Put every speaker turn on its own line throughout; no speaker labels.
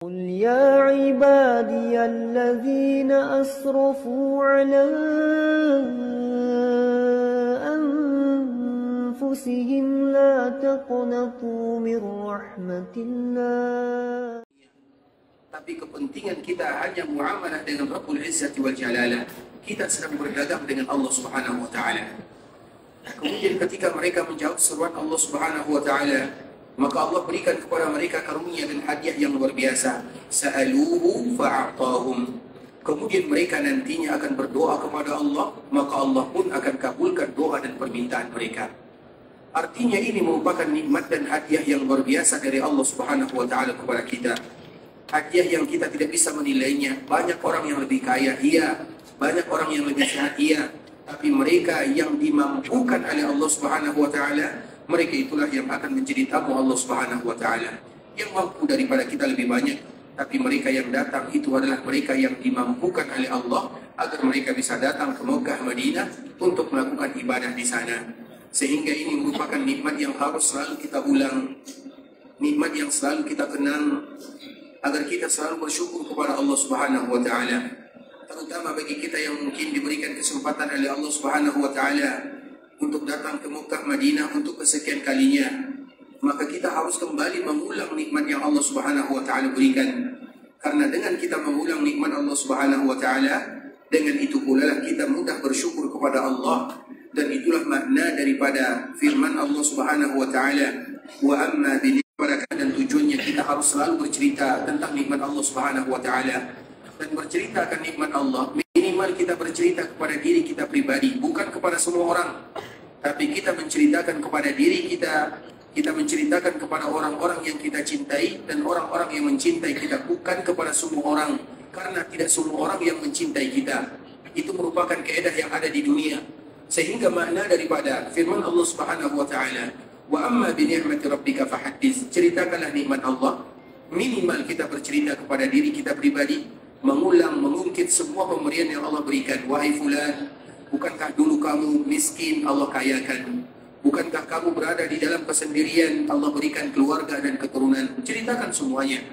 قل يا عبادي الذين أسرفوا على أنفسهم لا تقنطوا من رحمة الله.
Tapi kepentingan kita hanya muamalah dengan Rabbul Izzati wal Jalalah. Kita sedang berdagang dengan Allah Subhanahu wa taala. Kemudian ketika mereka menjawab seruan Allah Subhanahu wa taala, maka Allah berikan kepada mereka karunia dan hadiah yang luar biasa. Sa'aluhu fa'atahum. Kemudian mereka nantinya akan berdoa kepada Allah, maka Allah pun akan kabulkan doa dan permintaan mereka. Artinya ini merupakan nikmat dan hadiah yang luar biasa dari Allah Subhanahu wa taala kepada kita. Hadiah yang kita tidak bisa menilainya. Banyak orang yang lebih kaya, iya. Banyak orang yang lebih sehat, iya. Tapi mereka yang dimampukan oleh Allah Subhanahu wa taala, mereka itulah yang akan menjadi tamu Allah Subhanahu wa taala. Yang mampu daripada kita lebih banyak, tapi mereka yang datang itu adalah mereka yang dimampukan oleh Allah agar mereka bisa datang ke Mekah, Madinah untuk melakukan ibadah di sana. Sehingga ini merupakan nikmat yang harus selalu kita ulang, nikmat yang selalu kita kenang, agar kita selalu bersyukur kepada Allah Subhanahu wa taala. Terutama bagi kita yang mungkin diberikan kesempatan oleh Allah Subhanahu wa taala untuk datang ke Mekah, Madinah untuk kesekian kalinya, maka kita harus kembali mengulang nikmat yang Allah Subhanahu wa taala berikan. Karena dengan kita mengulang nikmat Allah Subhanahu wa taala, dengan itu pula lah kita mudah bersyukur kepada Allah. Dan itulah makna daripada firman Allah Subhanahu wa taala, wa amma bi ni'matika, dan tujuannya kita harus selalu bercerita tentang nikmat Allah Subhanahu wa taala. Dan bercerita akan nikmat Allah, minimal kita bercerita kepada diri kita pribadi, bukan kepada semua orang. Tapi kita menceritakan kepada diri kita, kita menceritakan kepada orang-orang yang kita cintai dan orang-orang yang mencintai kita, bukan kepada semua orang. Karena tidak semua orang yang mencintai kita. Itu merupakan kaedah yang ada di dunia. Sehingga makna daripada firman Allah Subhanahu wa taala, wa amma bi ni'mati rabbika fahaddits, ceritakanlah nikmat Allah. Minimal kita bercerita kepada diri kita pribadi, mengulang, mengungkit semua pemberian yang Allah berikan. Wahai fulan, bukankah dulu kamu miskin, Allah kayakan? Bukankah kamu berada di dalam kesendirian, Allah berikan keluarga dan keturunan? Ceritakan semuanya.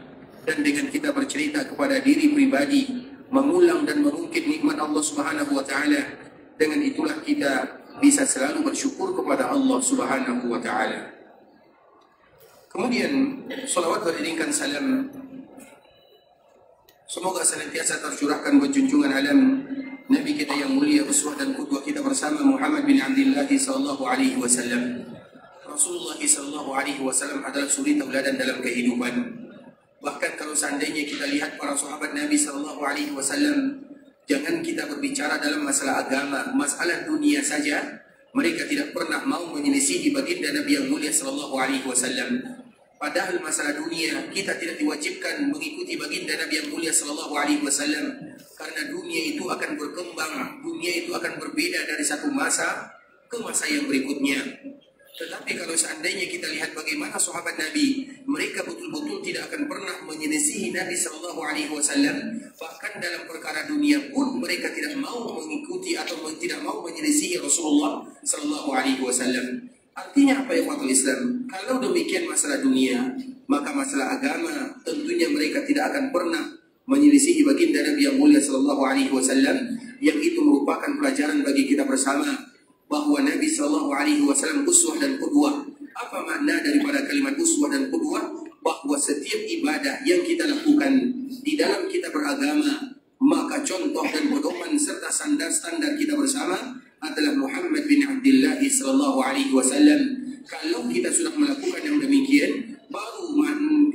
Dan dengan kita bercerita kepada diri pribadi, mengulang dan mengungkit nikmat Allah Subhanahu wa taala, dengan itulah kita bisa selalu bersyukur kepada Allah Subhanahu wa taala. Kemudian salawat beriringkan salam semoga senantiasa tercurahkan berjunjungan alam Nabi kita yang mulia, uswah dan qudwah kita bersama, Muhammad bin Abdullah sallallahu alaihi wasallam. Rasulullah sallallahu alaihi wasallam adalah suri tauladan dalam kehidupan. Bahkan kalau seandainya kita lihat para sahabat Nabi sallallahu alaihi wasallam, jangan kita berbicara dalam masalah agama, masalah dunia saja, mereka tidak pernah mau menyelisihi baginda Nabi yang mulia sallallahu alaihi wasallam. Padahal masalah dunia kita tidak diwajibkan mengikuti baginda Nabi yang mulia sallallahu alaihi wasallam, karena dunia itu akan berkembang, dunia itu akan berbeda dari satu masa ke masa yang berikutnya. Tetapi kalau seandainya kita lihat bagaimana sahabat Nabi, mereka betul-betul tidak akan pernah menyelisihi Nabi sallallahu alaihi wasallam. Bahkan dalam perkara dunia pun mereka tidak mau mengikuti atau tidak mau menyelisihi Rasulullah sallallahu alaihi wasallam. Artinya apa ya umat Islam? Kalau demikian masalah dunia, maka masalah agama tentunya mereka tidak akan pernah menyelisihi baginda Nabi yang mulia sallallahu alaihi wasallam, yang itu merupakan pelajaran bagi kita bersama bahwa Nabi sallallahu alaihi wasallam uswah dan qudwah. Apa makna daripada kalimat uswah dan qudwah? Bahwa setiap ibadah yang kita lakukan di dalam kita beragama, maka contoh dan pedoman serta standar kita bersama adalah Muhammad bin Abdullah sallallahu alaihi wasallam. Kalau kita sudah melakukan yang demikian, baru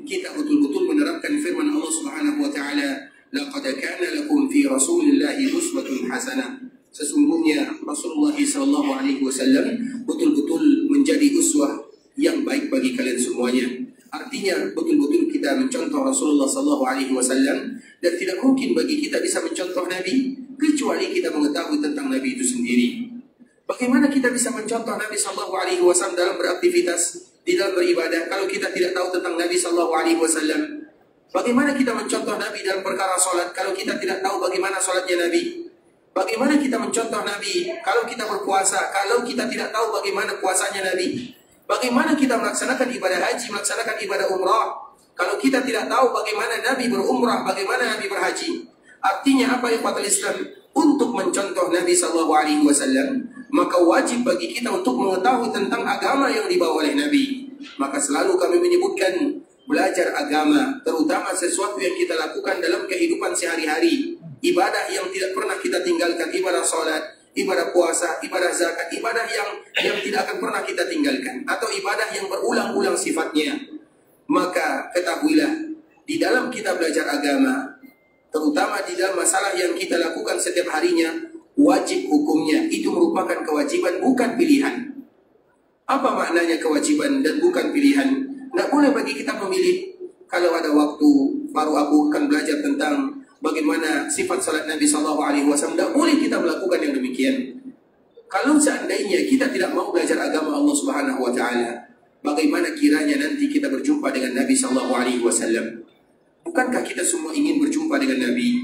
kita betul-betul menerapkan firman Allah Subhanahu wa taala, laqad kana lakum fi rasulillahi uswatun hasanah. Sesungguhnya Rasulullah sallallahu alaihi wasallam betul-betul menjadi uswah yang baik bagi kalian semuanya. Artinya betul-betul kita mencontoh Rasulullah sallallahu alaihi wasallam, dan tidak mungkin bagi kita bisa mencontoh Nabi kecuali kita mengetahui tentang Nabi itu sendiri. Bagaimana kita bisa mencontoh Nabi sallallahu alaihi wasallam dalam beraktivitas, di dalam beribadah, kalau kita tidak tahu tentang Nabi sallallahu alaihi wasallam? Bagaimana kita mencontoh Nabi dalam perkara salat kalau kita tidak tahu bagaimana salatnya Nabi? Bagaimana kita mencontoh Nabi kalau kita berpuasa, kalau kita tidak tahu bagaimana puasanya Nabi? Bagaimana kita melaksanakan ibadah haji, melaksanakan ibadah umrah, Kalau kita tidak tahu bagaimana Nabi berumrah, bagaimana Nabi berhaji, artinya apa ikhwatul Islam? Untuk mencontoh Nabi SAW, maka wajib bagi kita untuk mengetahui tentang agama yang dibawa oleh Nabi. Maka selalu kami menyebutkan belajar agama, terutama sesuatu yang kita lakukan dalam kehidupan sehari-hari. Ibadah yang tidak pernah kita tinggalkan, ibadah salat, ibadah puasa, ibadah zakat, ibadah yang tidak akan pernah kita tinggalkan, atau ibadah yang berulang-ulang sifatnya. Maka ketahuilah, di dalam kita belajar agama, terutama di dalam masalah yang kita lakukan setiap harinya, wajib hukumnya. Itu merupakan kewajiban, bukan pilihan. Apa maknanya kewajiban dan bukan pilihan? Tidak boleh bagi kita memilih. Kalau ada waktu, baru aku akan belajar tentang bagaimana sifat salat Nabi SAW. Tidak boleh kita melakukan yang demikian. Kalau seandainya kita tidak mau belajar agama Allah Subhanahu Wa Taala, bagaimana kiranya nanti kita berjumpa dengan Nabi SAW? Bukankah kita semua ingin berjumpa dengan Nabi?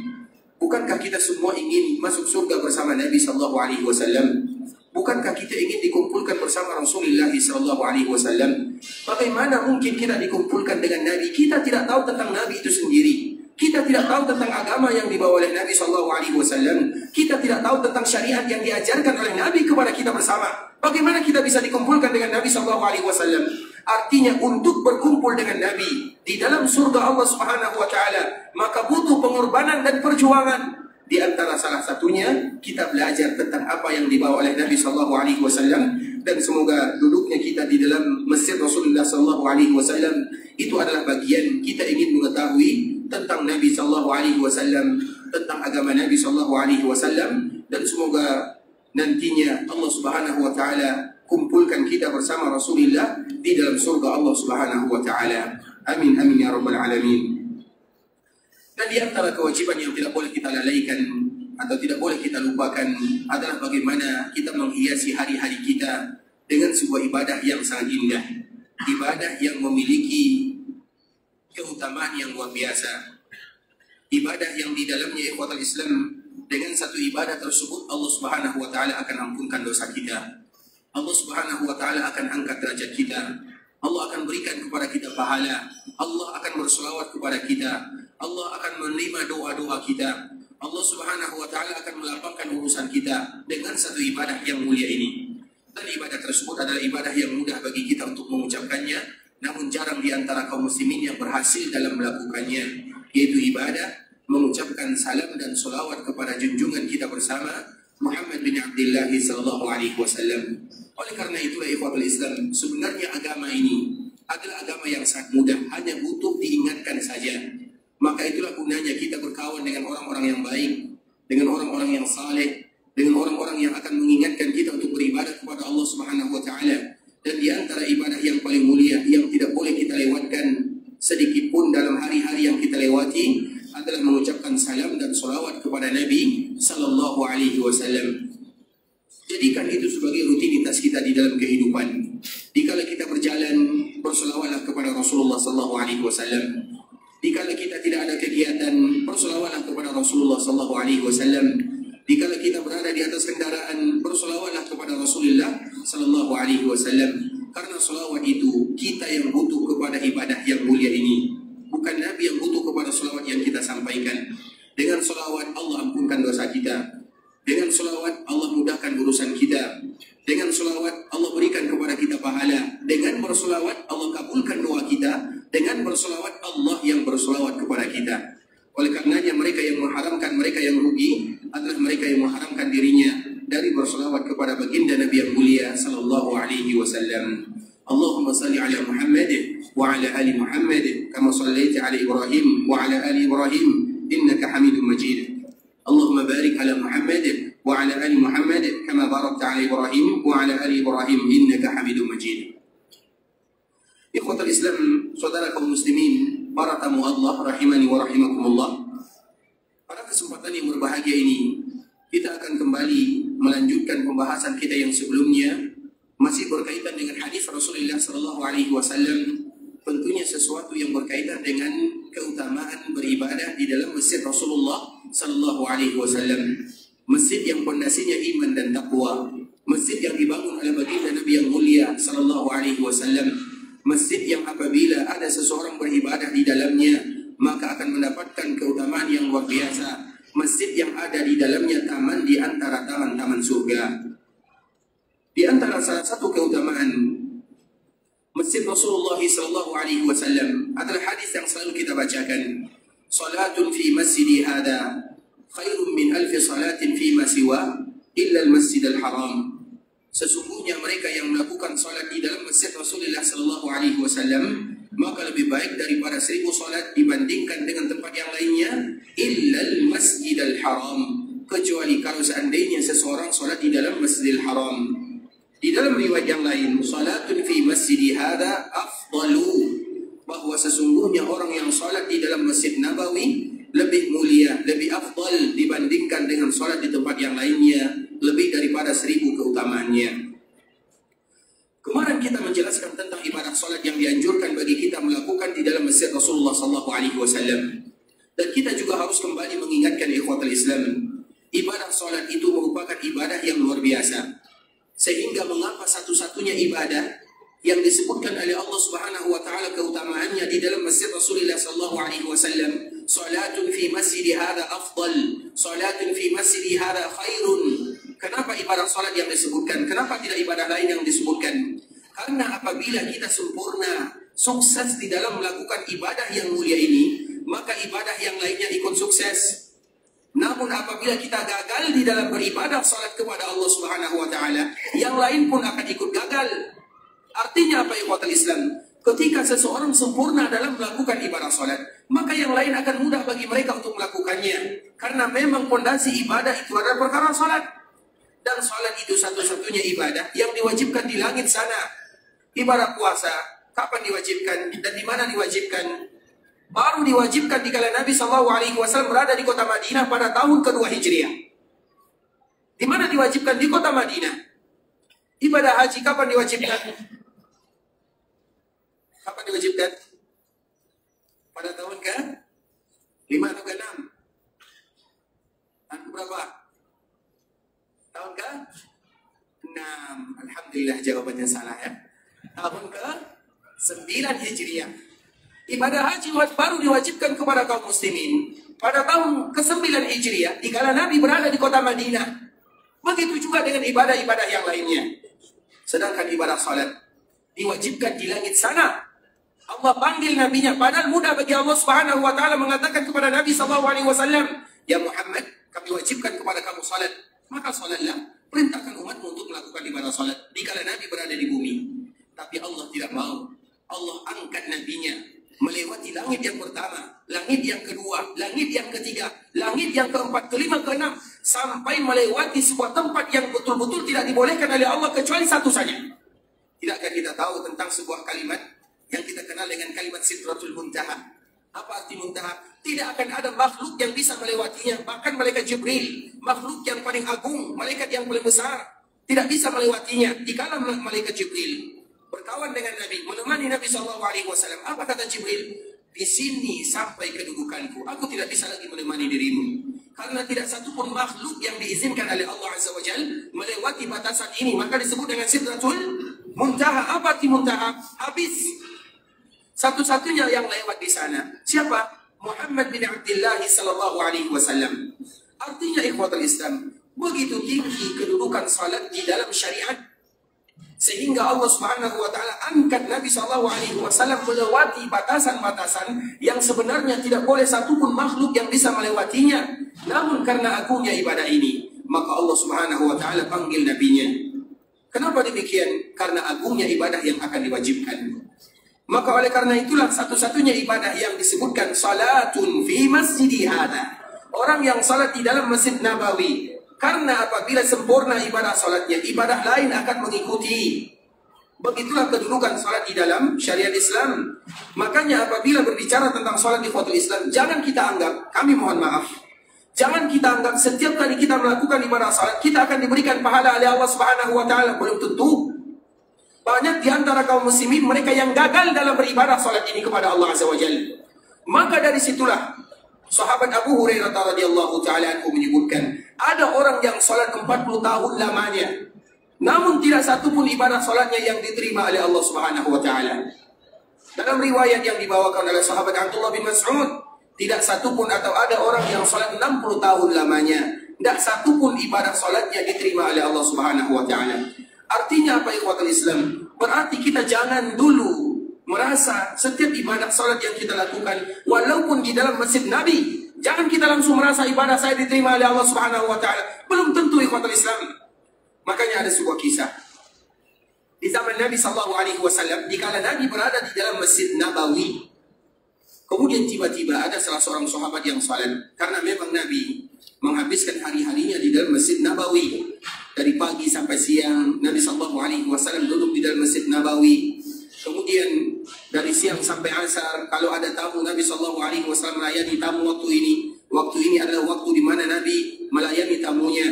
Bukankah kita semua ingin masuk surga bersama Nabi SAW? Bukankah kita ingin dikumpulkan bersama Rasulullah SAW? Bagaimana mungkin kita dikumpulkan dengan Nabi? Kita tidak tahu tentang Nabi itu sendiri. Kita tidak tahu tentang agama yang dibawa oleh Nabi SAW. Kita tidak tahu tentang syariat yang diajarkan oleh Nabi kepada kita bersama. Bagaimana kita bisa dikumpulkan dengan Nabi SAW? Artinya untuk berkumpul dengan Nabi di dalam surga Allah Subhanahu Wa Taala, maka butuh pengorbanan dan perjuangan. Di antara salah satunya kita belajar tentang apa yang dibawa oleh Nabi SAW, dan semoga duduknya kita di dalam masjid Rasulullah SAW itu adalah bagian kita ingin mengetahui tentang Nabi SAW, tentang agama Nabi SAW, dan semoga nantinya Allah Subhanahu Wa Taala kumpulkan kita bersama Rasulullah di dalam surga Allah Subhanahu Wa Taala. Amin amin ya rabbal alamin. Dan di antara kewajiban yang tidak boleh kita lalaikan atau tidak boleh kita lupakan adalah bagaimana kita menghiasi hari-hari kita dengan sebuah ibadah yang sangat indah, ibadah yang memiliki keutamaan yang luar biasa, ibadah yang di dalamnya ikhwatul Islam, dengan satu ibadah tersebut Allah Subhanahu Wa Taala akan ampunkan dosa kita. Allah Subhanahu Wa Taala akan angkat derajat kita. Allah akan berikan kepada kita pahala. Allah akan berselawat kepada kita. Allah akan menerima doa-doa kita. Allah Subhanahu Wa Taala akan melapangkan urusan kita dengan satu ibadah yang mulia ini. Dan ibadah tersebut adalah ibadah yang mudah bagi kita untuk mengucapkannya, namun jarang di antara kaum muslimin yang berhasil dalam melakukannya, yaitu ibadah mengucapkan salam dan salawat kepada junjungan kita bersama Muhammad bin Abdullah sallallahu alaihi wasallam. Oleh karena itulah ikhwatul Islam, sebenarnya agama ini adalah agama yang sangat mudah, hanya butuh diingatkan saja. Maka itulah gunanya kita berkawan dengan orang-orang yang baik, dengan orang-orang yang saleh, dengan orang-orang yang akan mengingatkan kita untuk beribadah kepada Allah Subhanahu Wa Taala. Dan di antara ibadah yang paling mulia yang tidak boleh kita lewatkan sedikit pun dalam hari-hari yang kita lewati adalah mengucapkan salam dan salawat kepada Nabi Sallallahu Alaihi Wasallam. Jadikan itu sebagai rutinitas kita di dalam kehidupan. Dikala kita berjalan, berselawatlah kepada Rasulullah Sallallahu Alaihi Wasallam. Dikala kita tidak ada kegiatan, berselawatlah kepada Rasulullah Sallallahu Alaihi Wasallam. Dikala kita berada di atas kendaraan, berselawatlah kepada Rasulullah Sallallahu Alaihi Wasallam. Karena selawat itu kita yang butuh kepada ibadah yang mulia ini. Bukan Nabi yang butuh kepada selawat yang kita sampaikan. Dengan selawat Allah ampunkan dosa kita. Dengan selawat Allah mudahkan urusan kita. Dengan selawat Allah berikan kepada kita pahala. Dengan berselawat Allah kabulkan doa kita. Dengan berselawat Allah yang berselawat kepada kita. Oleh karenanya mereka yang mengharamkan, mereka yang rugi adalah mereka yang mengharamkan dirinya dari berselawat kepada baginda Nabi yang mulia sallallahu alaihi wasallam. Allahumma salli ala Muhammad wa ala ali Muhammad kama sallaita ala Ibrahim wa ala ali Ibrahim innaka Hamidum Majid. Allahumma barik ala Muhammad wa ala ali Muhammad kama barakta ala Ibrahim wa ala ali Ibrahim innaka Hamidum Majid. Ikhwatul Islam, saudara kaum muslimin, para tamu Allah rahimani wa rahimakumullah. Pada kesempatan yang berbahagia ini, kita akan kembali melanjutkan pembahasan kita yang sebelumnya, masih berkaitan dengan hadis Rasulullah sallallahu alaihi wasallam, tentunya sesuatu yang berkaitan dengan keutamaan beribadah di dalam masjid Rasulullah sallallahu alaihi wasallam. Masjid yang pondasinya iman dan takwa, masjid yang dibangun oleh baginda Nabi yang mulia sallallahu alaihi wasallam, Masjid yang apabila ada seseorang beribadah di dalamnya, maka akan mendapatkan keutamaan yang luar biasa. Masjid yang ada di dalamnya taman di antara taman-taman surga. Di antara salah satu keutamaan Masjid Rasulullah SAW adalah hadis yang selalu kita bacakan. Salatun fi masjidi hada khairun min alfi salatin fi ma siwa illa al-masjid al-haram. Sesungguhnya mereka yang melakukan salat di dalam Masjid Rasulullah SAW, maka lebih baik daripada 1000 salat dibandingkan dengan tempat yang lainnya, illa al-masjid al-haram, kecuali kalau seandainya seseorang salat di dalam Masjidil Haram. Di dalam riwayat yang lain, salatun fi masjidi hada afdalu, bahwa sesungguhnya orang yang salat di dalam Masjid Nabawi lebih mulia, lebih afdal dibandingkan dengan salat di tempat yang lainnya, lebih daripada 1000 keutamaannya. Kemarin kita menjelaskan tentang ibadah salat yang dianjurkan bagi kita melakukan di dalam Masjid Rasulullah SAW. Dan kita juga harus kembali mengingatkan ikhwatul Islam, ibadah salat itu merupakan ibadah yang luar biasa. Sehingga mengapa satu-satunya ibadah yang disebutkan oleh Allah Subhanahu wa taala keutamaannya di dalam Masjid Rasulullah SAW, salatun fi masjidi hadha afdal, salatun fi masjidi hadha khairun. Kenapa ibadah salat yang disebutkan? Kenapa tidak ibadah lain yang disebutkan? Karena apabila kita sempurna, sukses di dalam melakukan ibadah yang mulia ini, maka ibadah yang lainnya ikut sukses. Namun apabila kita gagal di dalam beribadah salat kepada Allah Subhanahu wa taala, yang lain pun akan ikut gagal. Artinya apa ikhwatul Islam? Ketika seseorang sempurna dalam melakukan ibadah salat, maka yang lain akan mudah bagi mereka untuk melakukannya. Karena memang fondasi ibadah itu adalah perkara salat. Dan salat itu satu-satunya ibadah yang diwajibkan di langit sana. Ibadah puasa, kapan diwajibkan dan di mana diwajibkan? Baru diwajibkan di kala Nabi SAW berada di kota Madinah pada tahun kedua Hijriah. Di mana diwajibkan? Di kota Madinah. Ibadah haji kapan diwajibkan? Kapan diwajibkan? Pada tahun ke 5 atau ke 6? Tahun berapa? Tahun ke 6. Alhamdulillah jawabannya salah ya. Tahun ke 9 Hijriah. Ibadah haji baru diwajibkan kepada kaum muslimin pada tahun ke-9 Hijriah, di kala Nabi berada di kota Madinah. Begitu juga dengan ibadah-ibadah yang lainnya. Sedangkan ibadah salat diwajibkan di langit sana. Allah panggil nabinya, padahal mudah bagi Allah Subhanahu wa taala mengatakan kepada Nabi SAW, "Ya Muhammad, kami wajibkan kepada kamu salat." Maka salatlah, perintahkan umatmu untuk melakukan ibadah salat di kala Nabi berada di bumi. Tapi Allah tidak mau. Allah angkat nabinya melewati langit yang pertama, langit yang kedua, langit yang ketiga, langit yang keempat, kelima, keenam, sampai melewati sebuah tempat yang betul-betul tidak dibolehkan oleh Allah kecuali satu saja. Tidakkah kita tahu tentang sebuah kalimat yang kita kenal dengan kalimat Sidratul Muntaha? Apa arti muntaha? Tidak akan ada makhluk yang bisa melewatinya. Bahkan malaikat Jibril, makhluk yang paling agung, malaikat yang paling besar, tidak bisa melewatinya. Dikala malaikat Jibril berkawan dengan Nabi, menemani Nabi SAW, apa kata Jibril? Di sini sampai kedudukanku, aku tidak bisa lagi menemani dirimu. Karena tidak satupun makhluk yang diizinkan oleh Allah Azza wa Jalla melewati batasan ini. Maka disebut dengan Sidratul Muntaha. Apa arti muntaha? Habis. Satu-satunya yang lewat di sana. Siapa? Muhammad bin Abdullah sallallahu alaihi wasallam. Artinya ikhwatul Islam, begitu tinggi kedudukan salat di dalam syariat, sehingga Allah Subhanahu wa taala angkat Nabi sallallahu alaihi wasallam melewati batasan-batasan yang sebenarnya tidak boleh satupun makhluk yang bisa melewatinya. Namun karena agungnya ibadah ini, maka Allah Subhanahu wa taala panggil nabinya. Kenapa demikian? Karena agungnya ibadah yang akan diwajibkan. Maka oleh karena itulah satu-satunya ibadah yang disebutkan salatun fi masjidi hada. Orang yang salat di dalam Masjid Nabawi. Karena apabila sempurna ibadah salatnya, ibadah lain akan mengikuti. Begitulah kedudukan salat di dalam syariat Islam. Makanya apabila berbicara tentang salat di ikhwatul Islam, jangan kita anggap, kami mohon maaf, jangan kita anggap setiap kali kita melakukan ibadah salat, kita akan diberikan pahala oleh Allah Subhanahu wa taala. Belum tentu. Banyak di antara kaum muslimin mereka yang gagal dalam beribadah salat ini kepada Allah Azza wa Jalla. Maka dari situlah sahabat Abu Hurairah radhiyallahu taala anhu menyebutkan, ada orang yang salat 40 tahun lamanya, namun tidak satu pun ibadah salatnya yang diterima oleh Allah Subhanahu wa taala. Dalam riwayat yang dibawakan oleh sahabat Abdullah bin Mas'ud, tidak satupun atau ada orang yang salat 60 tahun lamanya, tidak satupun ibadah salatnya diterima oleh Allah Subhanahu wa taala. Artinya apa, ikhwatul Islam? Berarti kita jangan dulu merasa setiap ibadah salat yang kita lakukan, walaupun di dalam masjid Nabi, jangan kita langsung merasa ibadah saya diterima oleh Allah Subhanahu wa taala. Belum tentu, ikhwatul Islam. Makanya ada sebuah kisah. Di zaman Nabi sallallahu alaihi wasallam, dikala Nabi berada di dalam Masjid Nabawi, kemudian tiba-tiba ada salah seorang sahabat yang salat. Karena memang Nabi menghabiskan hari-harinya di dalam Masjid Nabawi. Dari pagi sampai siang, Nabi sallallahu alaihi wasallam duduk di dalam Masjid Nabawi. Kemudian dari siang sampai asar, kalau ada tamu, Nabi sallallahu alaihi wasallam melayani tamu waktu ini. Waktu ini adalah waktu di mana Nabi melayani tamunya.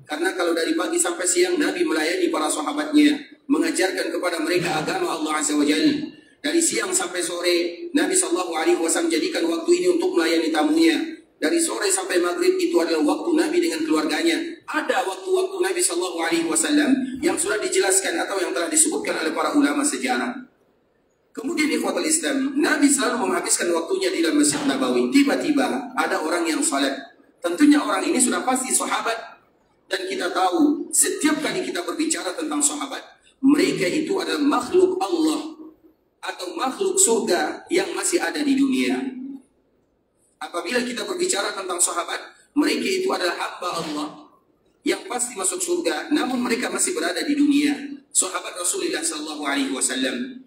Karena kalau dari pagi sampai siang, Nabi melayani para sahabatnya, mengajarkan kepada mereka agama Allah Azza wa Jalla. Dari siang sampai sore, Nabi sallallahu alaihi wasallam jadikan waktu ini untuk melayani tamunya. Dari sore sampai maghrib itu adalah waktu Nabi dengan keluarganya. Ada waktu-waktu Nabi sallallahu alaihi wasallam yang sudah dijelaskan atau yang telah disebutkan oleh para ulama sejarah. Kemudian ikhwatul Islam, Nabi selalu menghabiskan waktunya di dalam Masjid Nabawi. Tiba-tiba ada orang yang salat. Tentunya orang ini sudah pasti sahabat. Dan kita tahu, setiap kali kita berbicara tentang sahabat, mereka itu adalah makhluk Allah atau makhluk surga yang masih ada di dunia. Apabila kita berbicara tentang sahabat, mereka itu adalah hamba Allah yang pasti masuk surga, namun mereka masih berada di dunia. Sahabat Rasulullah sallallahu alaihi wasallam.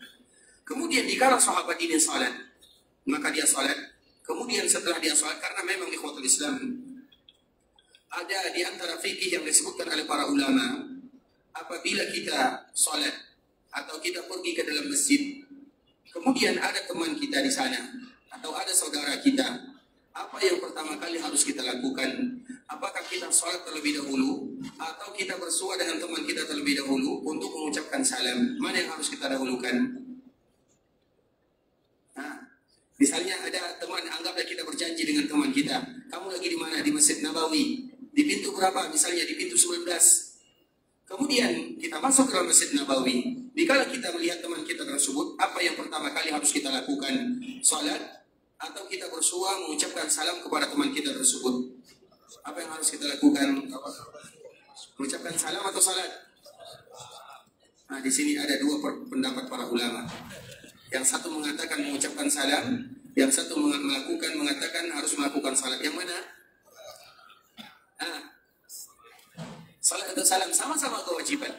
Kemudian dikala sahabat ini salat, maka dia salat. Kemudian setelah dia salat, karena memang ikhwatul Islam, ada di antara fikih yang disebutkan oleh para ulama, apabila kita salat atau kita pergi ke dalam masjid, kemudian ada teman kita di sana atau ada saudara kita, apa yang pertama kali harus kita lakukan? Apakah kita salat terlebih dahulu atau kita bersua dengan teman kita terlebih dahulu untuk mengucapkan salam? Mana yang harus kita dahulukan? Misalnya ada teman, anggaplah kita berjanji dengan teman kita, kamu lagi di mana? Di Masjid Nabawi. Di pintu berapa? Misalnya di pintu 19. Kemudian kita masuk ke dalam Masjid Nabawi. Dikala kita melihat teman kita tersebut, apa yang pertama kali harus kita lakukan? Salat atau kita bersua mengucapkan salam kepada teman kita tersebut? Apa yang harus kita lakukan? Mengucapkan salam atau salat? Nah, di sini ada dua pendapat para ulama. Yang satu mengatakan mengucapkan salam, yang satu mengatakan harus melakukan salat. Yang mana? Salat atau salam sama-sama kewajiban.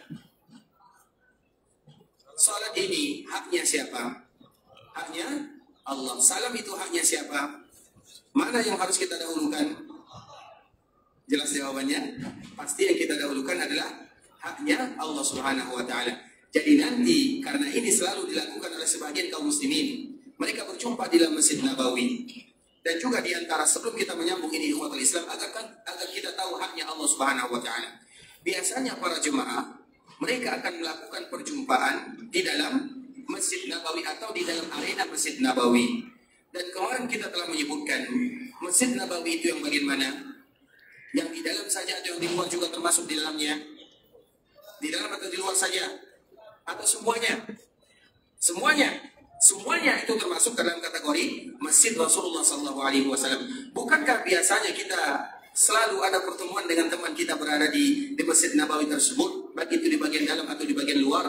Salat ini haknya siapa? Haknya Allah. Salam itu haknya siapa? Mana yang harus kita dahulukan? Jelas jawabannya? Pasti yang kita dahulukan adalah haknya Allah Subhanahu wa taala. Jadi nanti karena ini selalu dilakukan oleh sebagian kaum muslimin, mereka berjumpa di dalam Masjid Nabawi. Dan juga di antara sebelum kita menyambung ini ikhwatul Islam, agar kita tahu haknya Allah Subhanahu wa taala. Biasanya para jemaah mereka akan melakukan perjumpaan di dalam Masjid Nabawi atau di dalam arena Masjid Nabawi. Dan kemarin kita telah menyebutkan Masjid Nabawi itu yang bagian mana? Yang di dalam saja atau yang di luar juga termasuk di dalamnya? Di dalam atau di luar saja? Atau semuanya? Semuanya. Semuanya itu termasuk dalam kategori Masjid Rasulullah SAW. Bukankah biasanya kita selalu ada pertemuan dengan teman kita berada di Masjid Nabawi tersebut, baik itu di bagian dalam atau di bagian luar?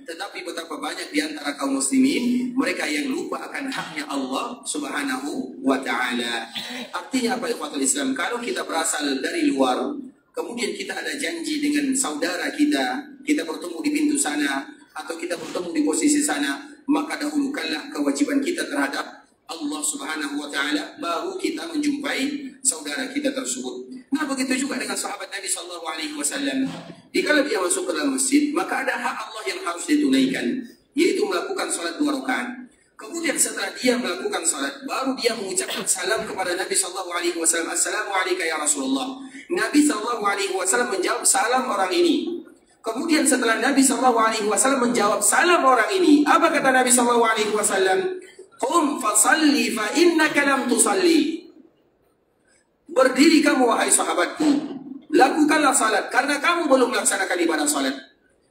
Tetapi betapa banyak di antara kaum muslimin mereka yang lupa akan haknya Allah Subhanahu wa taala. Artinya apa ikhwatul Islam? Kalau kita berasal dari luar, kemudian kita ada janji dengan saudara kita bertemu di pintu sana atau kita bertemu di posisi sana, maka dahulukanlah kewajiban kita terhadap Allah Subhanahu wa taala, baru kita menjumpai saudara kita tersebut. Nah, begitu juga dengan sahabat Nabi sallallahu alaihi wasallam. Jika dia masuk ke dalam masjid, maka ada hak Allah yang harus ditunaikan, yaitu melakukan salat 2 rakaat. Kemudian setelah dia melakukan salat, baru dia mengucapkan salam kepada Nabi sallallahu alaihi wasallam, "Assalamualaikum ya Rasulullah." Nabi sallallahu alaihi wasallam menjawab salam orang ini. Kemudian setelah Nabi SAW menjawab salam orang ini, apa kata Nabi SAW? Qum fasalli fa innaka lam tusalli. Berdiri kamu wahai sahabatku, lakukanlah salat karena kamu belum melaksanakan ibadah salat.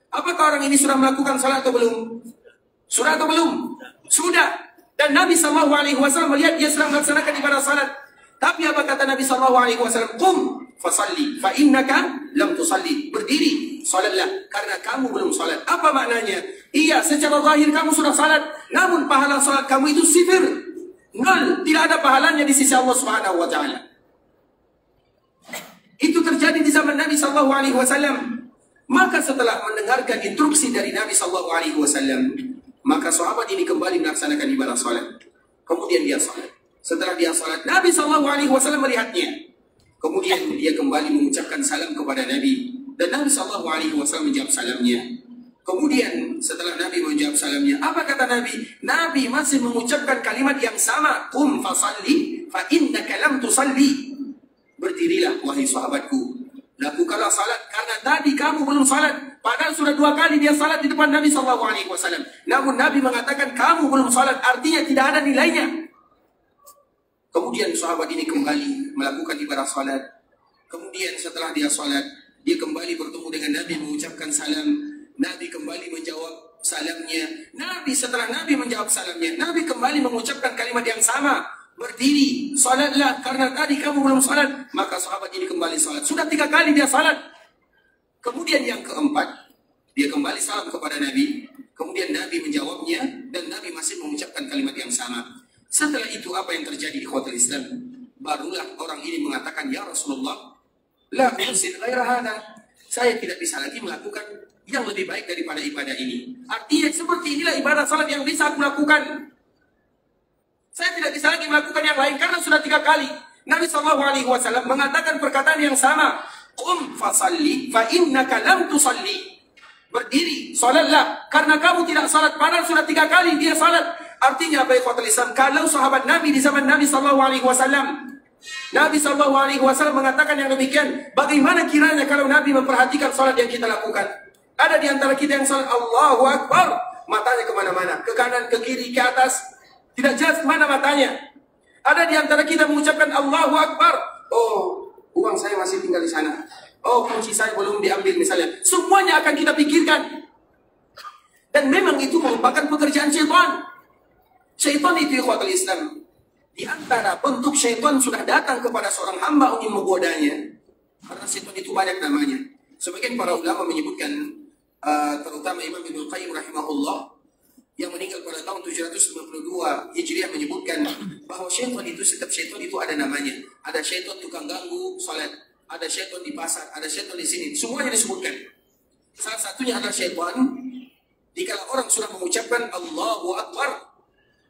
Apakah orang ini sudah melakukan salat atau belum? Sudah atau belum? Sudah. Dan Nabi SAW melihat dia sedang melaksanakan ibadah salat. Tapi apa kata Nabi SAW? Qum fasalli fa innaka lam tusalli. Berdiri, salatlah karena kamu belum salat. Apa maknanya? Iya, secara zahir kamu sudah salat, namun pahala salat kamu itu sifir. Nol, tidak ada pahalanya di sisi Allah Subhanahu wa taala. Itu terjadi di zaman Nabi SAW. Maka setelah mendengarkan instruksi dari Nabi SAW, maka sahabat ini kembali melaksanakan ibadah salat. Kemudian dia salat. Setelah dia salat, Nabi SAW melihatnya. Kemudian dia kembali mengucapkan salam kepada Nabi. Dan Nabi SAW menjawab salamnya. Kemudian setelah Nabi menjawab salamnya, apa kata Nabi? Nabi masih mengucapkan kalimat yang sama. Qum fasalli fa innaka lam tusalli. Berdirilah wahai sahabatku, lakukanlah salat karena tadi kamu belum salat. Padahal sudah 2 kali dia salat di depan Nabi SAW. Namun Nabi mengatakan kamu belum salat, artinya tidak ada nilainya. Kemudian sahabat ini kembali melakukan ibadah salat. Kemudian setelah dia salat, dia kembali bertemu dengan Nabi mengucapkan salam. Nabi kembali menjawab salamnya. Setelah Nabi menjawab salamnya, Nabi kembali mengucapkan kalimat yang sama. Berdiri, salatlah karena tadi kamu belum salat. Maka sahabat ini kembali salat. Sudah 3 kali dia salat. Kemudian yang keempat, dia kembali salam kepada Nabi. Kemudian Nabi menjawabnya dan Nabi masih mengucapkan kalimat yang sama. Setelah itu apa yang terjadi di ikhwatul Islam? Barulah orang ini mengatakan, ya Rasulullah, la uhsin ghaira hada. Saya tidak bisa lagi melakukan yang lebih baik daripada ibadah ini. Artinya seperti inilah ibadah salat yang bisa aku lakukan. Saya tidak bisa lagi melakukan yang lain karena sudah 3 kali. Nabi SAW mengatakan perkataan yang sama. Qum fasalli fa innaka lam tusalli. Berdiri, salatlah karena kamu tidak salat. Padahal sudah 3 kali dia salat. Artinya apa ikhwatul Islam? Kalau sahabat Nabi di zaman Nabi SAW, Nabi SAW mengatakan yang demikian, bagaimana kiranya kalau Nabi memperhatikan salat yang kita lakukan? Ada di antara kita yang salat Allahu Akbar, matanya kemana-mana, ke kanan, ke kiri, ke atas, tidak jelas kemana matanya. Ada di antara kita mengucapkan Allahu Akbar, oh uang saya masih tinggal di sana, oh kunci saya belum diambil misalnya. Semuanya akan kita pikirkan. Dan memang itu merupakan pekerjaan syaitan. Syaitan itu ikhwatul Islam, di antara bentuk syaitan sudah datang kepada seorang hamba ingin menggodanya. Karena syaitan itu banyak namanya. Sebagian para ulama menyebutkan, terutama Imam Ibnu Qayyim rahimahullah yang meninggal pada tahun 752 Hijriah menyebutkan bahwa syaitan itu, setiap syaitan itu ada namanya. Ada syaitan tukang ganggu salat, ada syaitan di pasar, ada syaitan di sini. Semuanya disebutkan. Salah satunya adalah syaitan dikala orang sudah mengucapkan Allahu Akbar.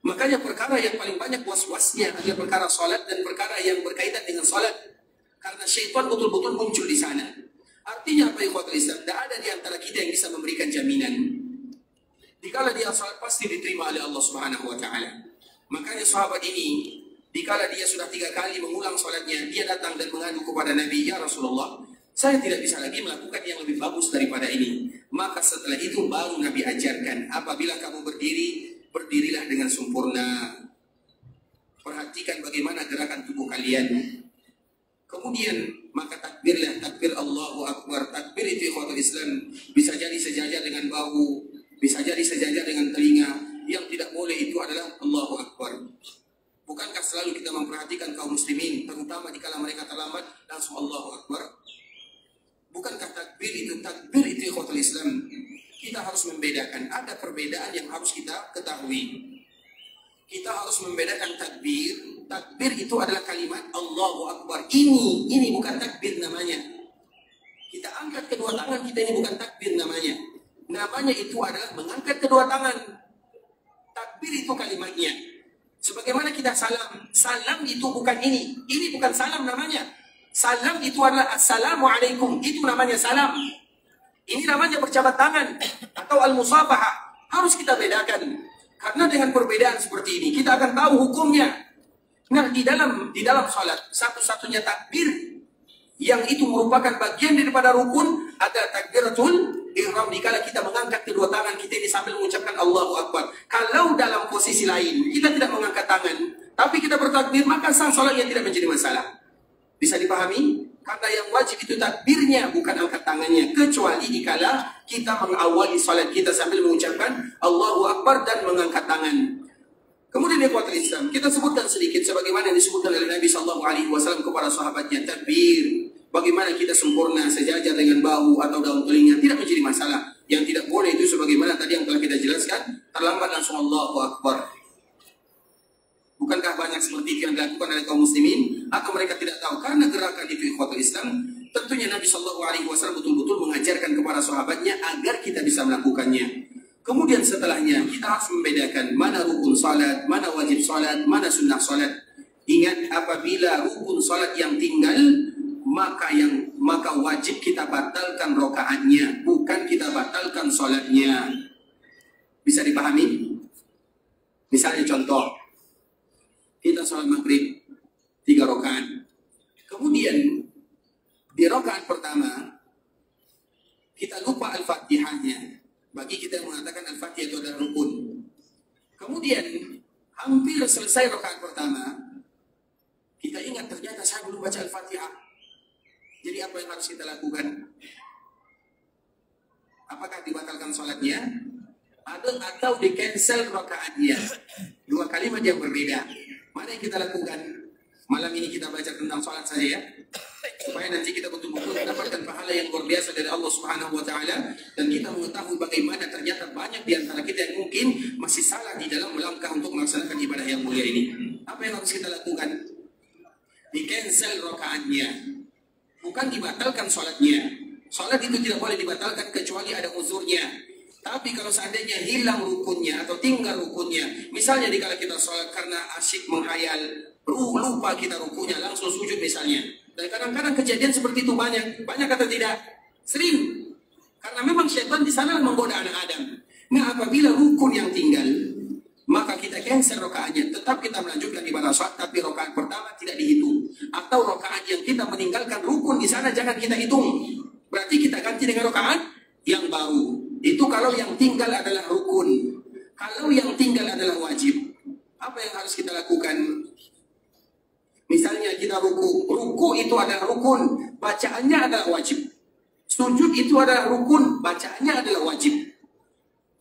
Makanya perkara yang paling banyak was-wasnya adalah perkara salat dan perkara yang berkaitan dengan salat. Karena syaitan betul-betul muncul di sana. Artinya apa ikhwatul Islam? Tidak ada di antara kita yang bisa memberikan jaminan. Dikala dia salat pasti diterima oleh Allah Subhanahu wa taala. Makanya sahabat ini, dikala dia sudah 3 kali mengulang salatnya, dia datang dan mengadu kepada Nabi, ya Rasulullah, saya tidak bisa lagi melakukan yang lebih bagus daripada ini. Maka setelah itu baru Nabi ajarkan, apabila kamu berdiri, berdirilah dengan sempurna. Perhatikan bagaimana gerakan tubuh kalian. Kemudian maka takbirlah, takbir Allahu Akbar. Takbir itu ikhwatul Islam bisa jadi sejajar dengan bahu, bisa jadi sejajar dengan telinga. Yang tidak boleh itu adalah Allahu Akbar. Bukankah selalu kita memperhatikan kaum muslimin, terutama dikala mereka terlambat, langsung Allahu Akbar? Bukankah takbir itu ikhwatul Islam? Kita harus membedakan, ada perbedaan yang harus kita ketahui. Kita harus membedakan takbir. Takbir itu adalah kalimat Allahu Akbar. Ini bukan takbir namanya. Kita angkat kedua tangan kita, ini bukan takbir namanya. Namanya itu adalah mengangkat kedua tangan. Takbir itu kalimatnya. Sebagaimana kita salam. Salam itu bukan ini. Ini bukan salam namanya. Salam itu adalah Assalamualaikum. Itu namanya salam. Ini namanya berjabat tangan atau al-musafahah. Harus kita bedakan. Karena dengan perbedaan seperti ini kita akan tahu hukumnya. Nah, di dalam salat satu-satunya takbir yang itu merupakan bagian daripada rukun ada takbiratul ihram, dikala kita mengangkat kedua tangan kita ini sambil mengucapkan Allahu Akbar. Kalau dalam posisi lain kita tidak mengangkat tangan tapi kita bertakbir, maka sah salatnya tidak menjadi masalah. Bisa dipahami? Karena yang wajib itu takbirnya, bukan angkat tangannya. Kecuali dikala kita mengawali salat kita sambil mengucapkan Allahu Akbar dan mengangkat tangan. Kemudian ikhwatul Islam, kita sebutkan sedikit sebagaimana yang disebutkan oleh Nabi Sallallahu Alaihi Wasallam kepada sahabatnya, takbir. Bagaimana kita sempurna sejajar dengan bahu atau daun telinga tidak menjadi masalah. Yang tidak boleh itu sebagaimana tadi yang telah kita jelaskan, terlambat langsung Allahu Akbar. Bukankah banyak seperti itu yang dilakukan oleh kaum muslimin? Atau mereka tidak tahu? Karena gerakan itu ikhwatul Islam, tentunya Nabi Sallallahu Alaihi Wasallam betul-betul mengajarkan kepada sahabatnya agar kita bisa melakukannya. Kemudian setelahnya kita harus membedakan mana rukun salat, mana wajib salat, mana sunnah salat. Ingat, apabila rukun salat yang tinggal, maka wajib kita batalkan rokaatnya, bukan kita batalkan salatnya. Bisa dipahami? Misalnya contoh, kita salat maghrib 3 rakaat. Kemudian di rakaat pertama kita lupa Al-Fatihahnya. Bagi kita yang mengatakan Al-Fatihah itu adalah rukun. Kemudian hampir selesai rakaat pertama, kita ingat ternyata saya belum baca Al-Fatihah. Jadi apa yang harus kita lakukan? Apakah dibatalkan sholatnya? Atau di-cancel rakaatnya? 2 kalimat yang berbeda. Mana yang kita lakukan? Malam ini kita baca tentang sholat saja ya. Supaya nanti kita betul-betul mendapatkan pahala yang luar biasa dari Allah Subhanahu wa Ta'ala, dan kita mengetahui bagaimana ternyata banyak di antara kita yang mungkin masih salah di dalam melangkah untuk melaksanakan ibadah yang mulia ini. Apa yang harus kita lakukan? Di-cancel rakaatnya, bukan dibatalkan sholatnya. Sholat itu tidak boleh dibatalkan kecuali ada uzurnya. Tapi kalau seandainya hilang rukunnya atau tinggal rukunnya, misalnya dikala kita sholat karena asyik menghayal, lupa kita rukunya, langsung sujud misalnya. Dan kadang-kadang kejadian seperti itu banyak atau tidak? Sering. Karena memang syaitan di sana menggoda anak Adam. Nah, apabila rukun yang tinggal, maka kita cancel rakaatnya. Tetap kita melanjutkan ibadah sholat, tapi rakaat pertama tidak dihitung. Atau rakaat yang kita meninggalkan rukun di sana jangan kita hitung. Berarti kita ganti dengan rakaat yang baru. Itu kalau yang tinggal adalah rukun. Kalau yang tinggal adalah wajib, apa yang harus kita lakukan? Misalnya kita ruku itu adalah rukun, bacaannya adalah wajib. Sujud itu adalah rukun, bacaannya adalah wajib.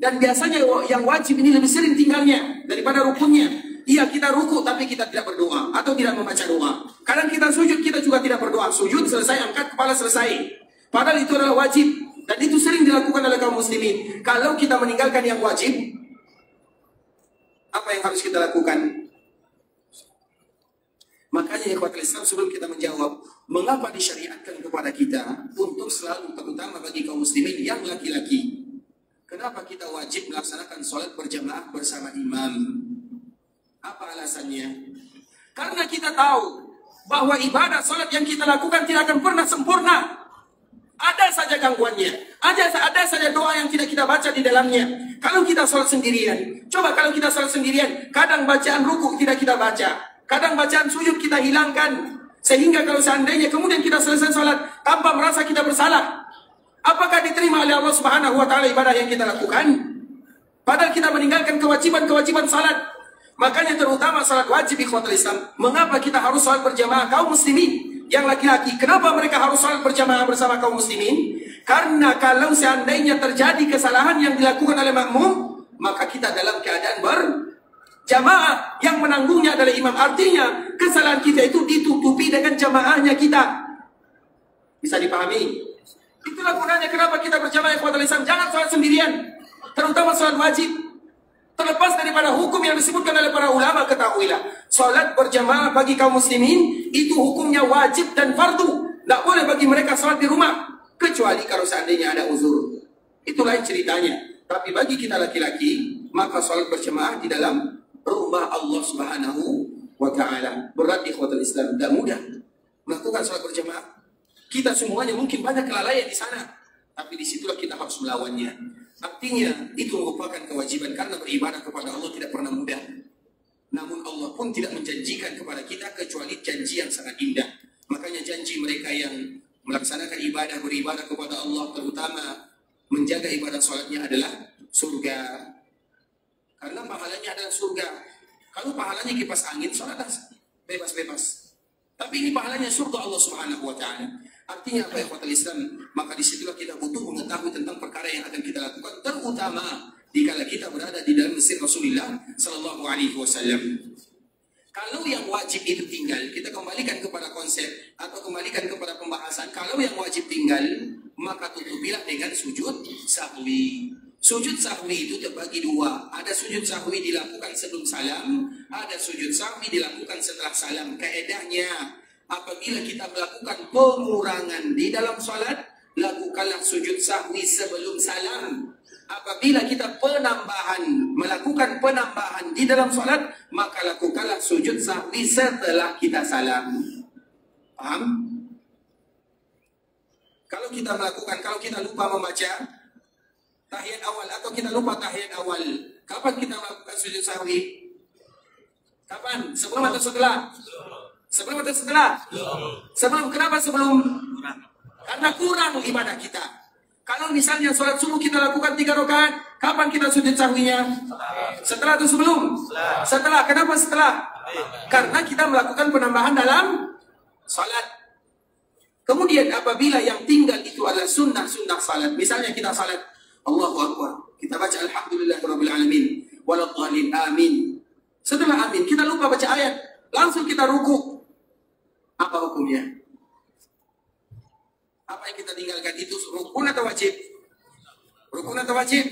Dan biasanya yang wajib ini lebih sering tinggalnya daripada rukunnya. Iya, kita ruku tapi kita tidak berdoa atau tidak membaca doa. Kadang kita sujud, kita juga tidak berdoa. Sujud selesai, angkat kepala selesai. Padahal itu adalah wajib. Dan itu sering dilakukan oleh kaum muslimin. Kalau kita meninggalkan yang wajib, apa yang harus kita lakukan? Makanya ikhwatul Islam, sebelum kita menjawab mengapa disyariatkan kepada kita untuk selalu, terutama bagi kaum muslimin yang laki-laki, kenapa kita wajib melaksanakan sholat berjamaah bersama imam? Apa alasannya? Karena kita tahu bahwa ibadah sholat yang kita lakukan tidak akan pernah sempurna. Ada saja gangguannya, ada saja doa yang tidak kita baca di dalamnya. Kalau kita sholat sendirian, coba kalau kita sholat sendirian, kadang bacaan ruku tidak kita baca. Kadang bacaan sujud kita hilangkan. Sehingga kalau seandainya kemudian kita selesai sholat tanpa merasa kita bersalah, apakah diterima oleh Allah Subhanahu wa Ta'ala ibadah yang kita lakukan? Padahal kita meninggalkan kewajiban-kewajiban salat. Makanya terutama salat wajib ikhwatul Islam. Mengapa kita harus salat berjamaah kaum muslimin yang laki-laki? Kenapa mereka harus salat berjamaah bersama kaum muslimin? Karena kalau seandainya terjadi kesalahan yang dilakukan oleh makmum, maka kita dalam keadaan berjamaah, yang menanggungnya adalah imam. Artinya kesalahan kita itu ditutupi dengan jamaahnya kita. Bisa dipahami? Itulah gunanya kenapa kita berjamaah ikhwatul Islam. Jangan sholat sendirian, terutama sholat wajib. Terlepas daripada hukum yang disebutkan oleh para ulama, ketahuilah sholat berjamaah bagi kaum muslimin itu hukumnya wajib dan fardu. Tidak boleh bagi mereka sholat di rumah, kecuali kalau seandainya ada uzur. Itulah ceritanya. Tapi bagi kita laki-laki, maka sholat berjamaah di dalam rumah Allah Subhanahu wa Ta'ala. Berat ikhwatul Islam, tidak mudah melakukan sholat berjamaah. Kita semuanya mungkin banyak kelalaian di sana, tapi disitulah kita harus melawannya. Artinya itu merupakan kewajiban, karena beribadah kepada Allah tidak pernah mudah. Namun Allah pun tidak menjanjikan kepada kita kecuali janji yang sangat indah. Makanya janji mereka yang melaksanakan ibadah, beribadah kepada Allah, terutama menjaga ibadah sholatnya, adalah surga. Karena pahalanya adalah surga. Kalau pahalanya kipas angin, sholatlah bebas-bebas. Tapi ini pahalanya surga Allah Subhanahu wa Ta'ala. Artinya apa ikhwatul Islam? Maka disitulah kita butuh mengetahui tentang perkara yang akan kita lakukan, terutama dikala kita berada di dalam masjid Rasulullah sallallahu alaihi wasallam. Kalau yang wajib itu tinggal, kita kembalikan kepada konsep atau kembalikan kepada pembahasan. Kalau yang wajib tinggal, maka tutupilah dengan sujud sahwi. Sujud sahwi itu terbagi dua. Ada sujud sahwi dilakukan sebelum salam, ada sujud sahwi dilakukan setelah salam. Kaedahnya, apabila kita melakukan pengurangan di dalam salat, lakukanlah sujud sahwi sebelum salam. Apabila kita melakukan penambahan di dalam salat, maka lakukanlah sujud sahwi setelah kita salam. Paham? Kalau kita lupa membaca tahiyat awal atau kita lupa tahiyat awal, kapan kita melakukan sujud sahwi? Kapan? Sebelum atau setelah? Sebelum atau setelah? Sebelum. Kenapa sebelum? Karena kurang ibadah kita. Kalau misalnya sholat subuh kita lakukan 3 rakaat, kapan kita sujud sahwinya? Setelah atau sebelum? Setelah. Kenapa setelah? Karena kita melakukan penambahan dalam sholat. Kemudian apabila yang tinggal itu adalah sunnah-sunnah salat, misalnya kita salat Allahu Akbar, kita baca Alhamdulillahirabbil alamin waladhdallin amin. Setelah amin kita lupa baca ayat, langsung kita ruku. Apa hukumnya? Apa yang kita tinggalkan itu rukun atau wajib? Rukun atau wajib?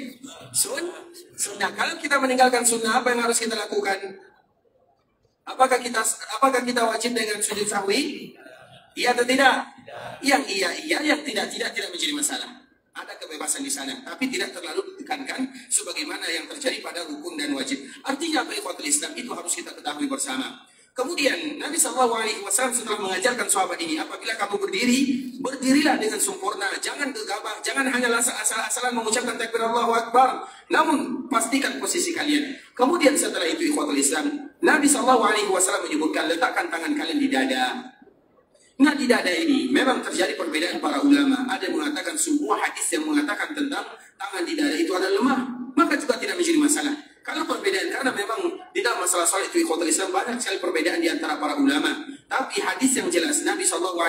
Sunnah. Kalau kita meninggalkan sunnah, apa yang harus kita lakukan? Apakah kita wajib dengan sujud sahwi? Iya atau tidak? Yang iya, yang tidak menjadi masalah. Ada kebebasan di sana, tapi tidak terlalu ditekankan sebagaimana yang terjadi pada rukun dan wajib. Artinya apa ikhwatul Islam itu harus kita ketahui bersama. Kemudian Nabi SAW setelah mengajarkan sahabat ini, apabila kamu berdiri, berdirilah dengan sempurna, jangan gegabah, jangan hanya asal-asalan mengucapkan takbir Allahu Akbar, namun pastikan posisi kalian. Kemudian setelah itu ikhwatul Islam, Nabi SAW menyebutkan letakkan tangan kalian di dada. Nah, di dada ini memang terjadi perbedaan para ulama. Ada yang mengatakan sebuah hadis yang mengatakan tentang tangan di dada itu adalah lemah, maka juga tidak menjadi masalah. Kalau perbedaan, karena memang di dalam masalah salat itu ikhwatul Islam banyak sekali perbedaan di antara para ulama. Tapi hadis yang jelas Nabi SAW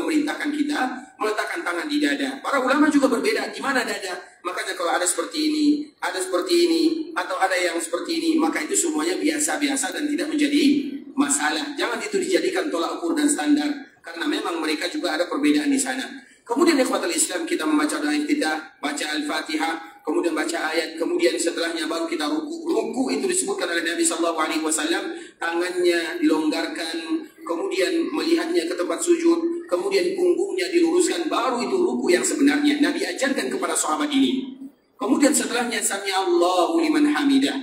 memerintahkan kita meletakkan tangan di dada. Para ulama juga berbeda di mana dada. Makanya kalau ada seperti ini, ada seperti ini, atau ada yang seperti ini, maka itu semuanya biasa-biasa dan tidak menjadi masalah. Jangan itu dijadikan tolak ukur dan standar, karena memang mereka juga ada perbedaan di sana. Kemudian ikhwatul Islam kita membaca doa iftitah, baca Al-Fatihah, kemudian baca ayat, kemudian setelahnya baru kita ruku. Ruku itu disebutkan oleh Nabi SAW, tangannya dilonggarkan, kemudian melihatnya ke tempat sujud, kemudian punggungnya diluruskan, baru itu ruku yang sebenarnya. Nabi ajarkan kepada sahabat ini. Kemudian setelahnya Sami Allahu liman hamidah.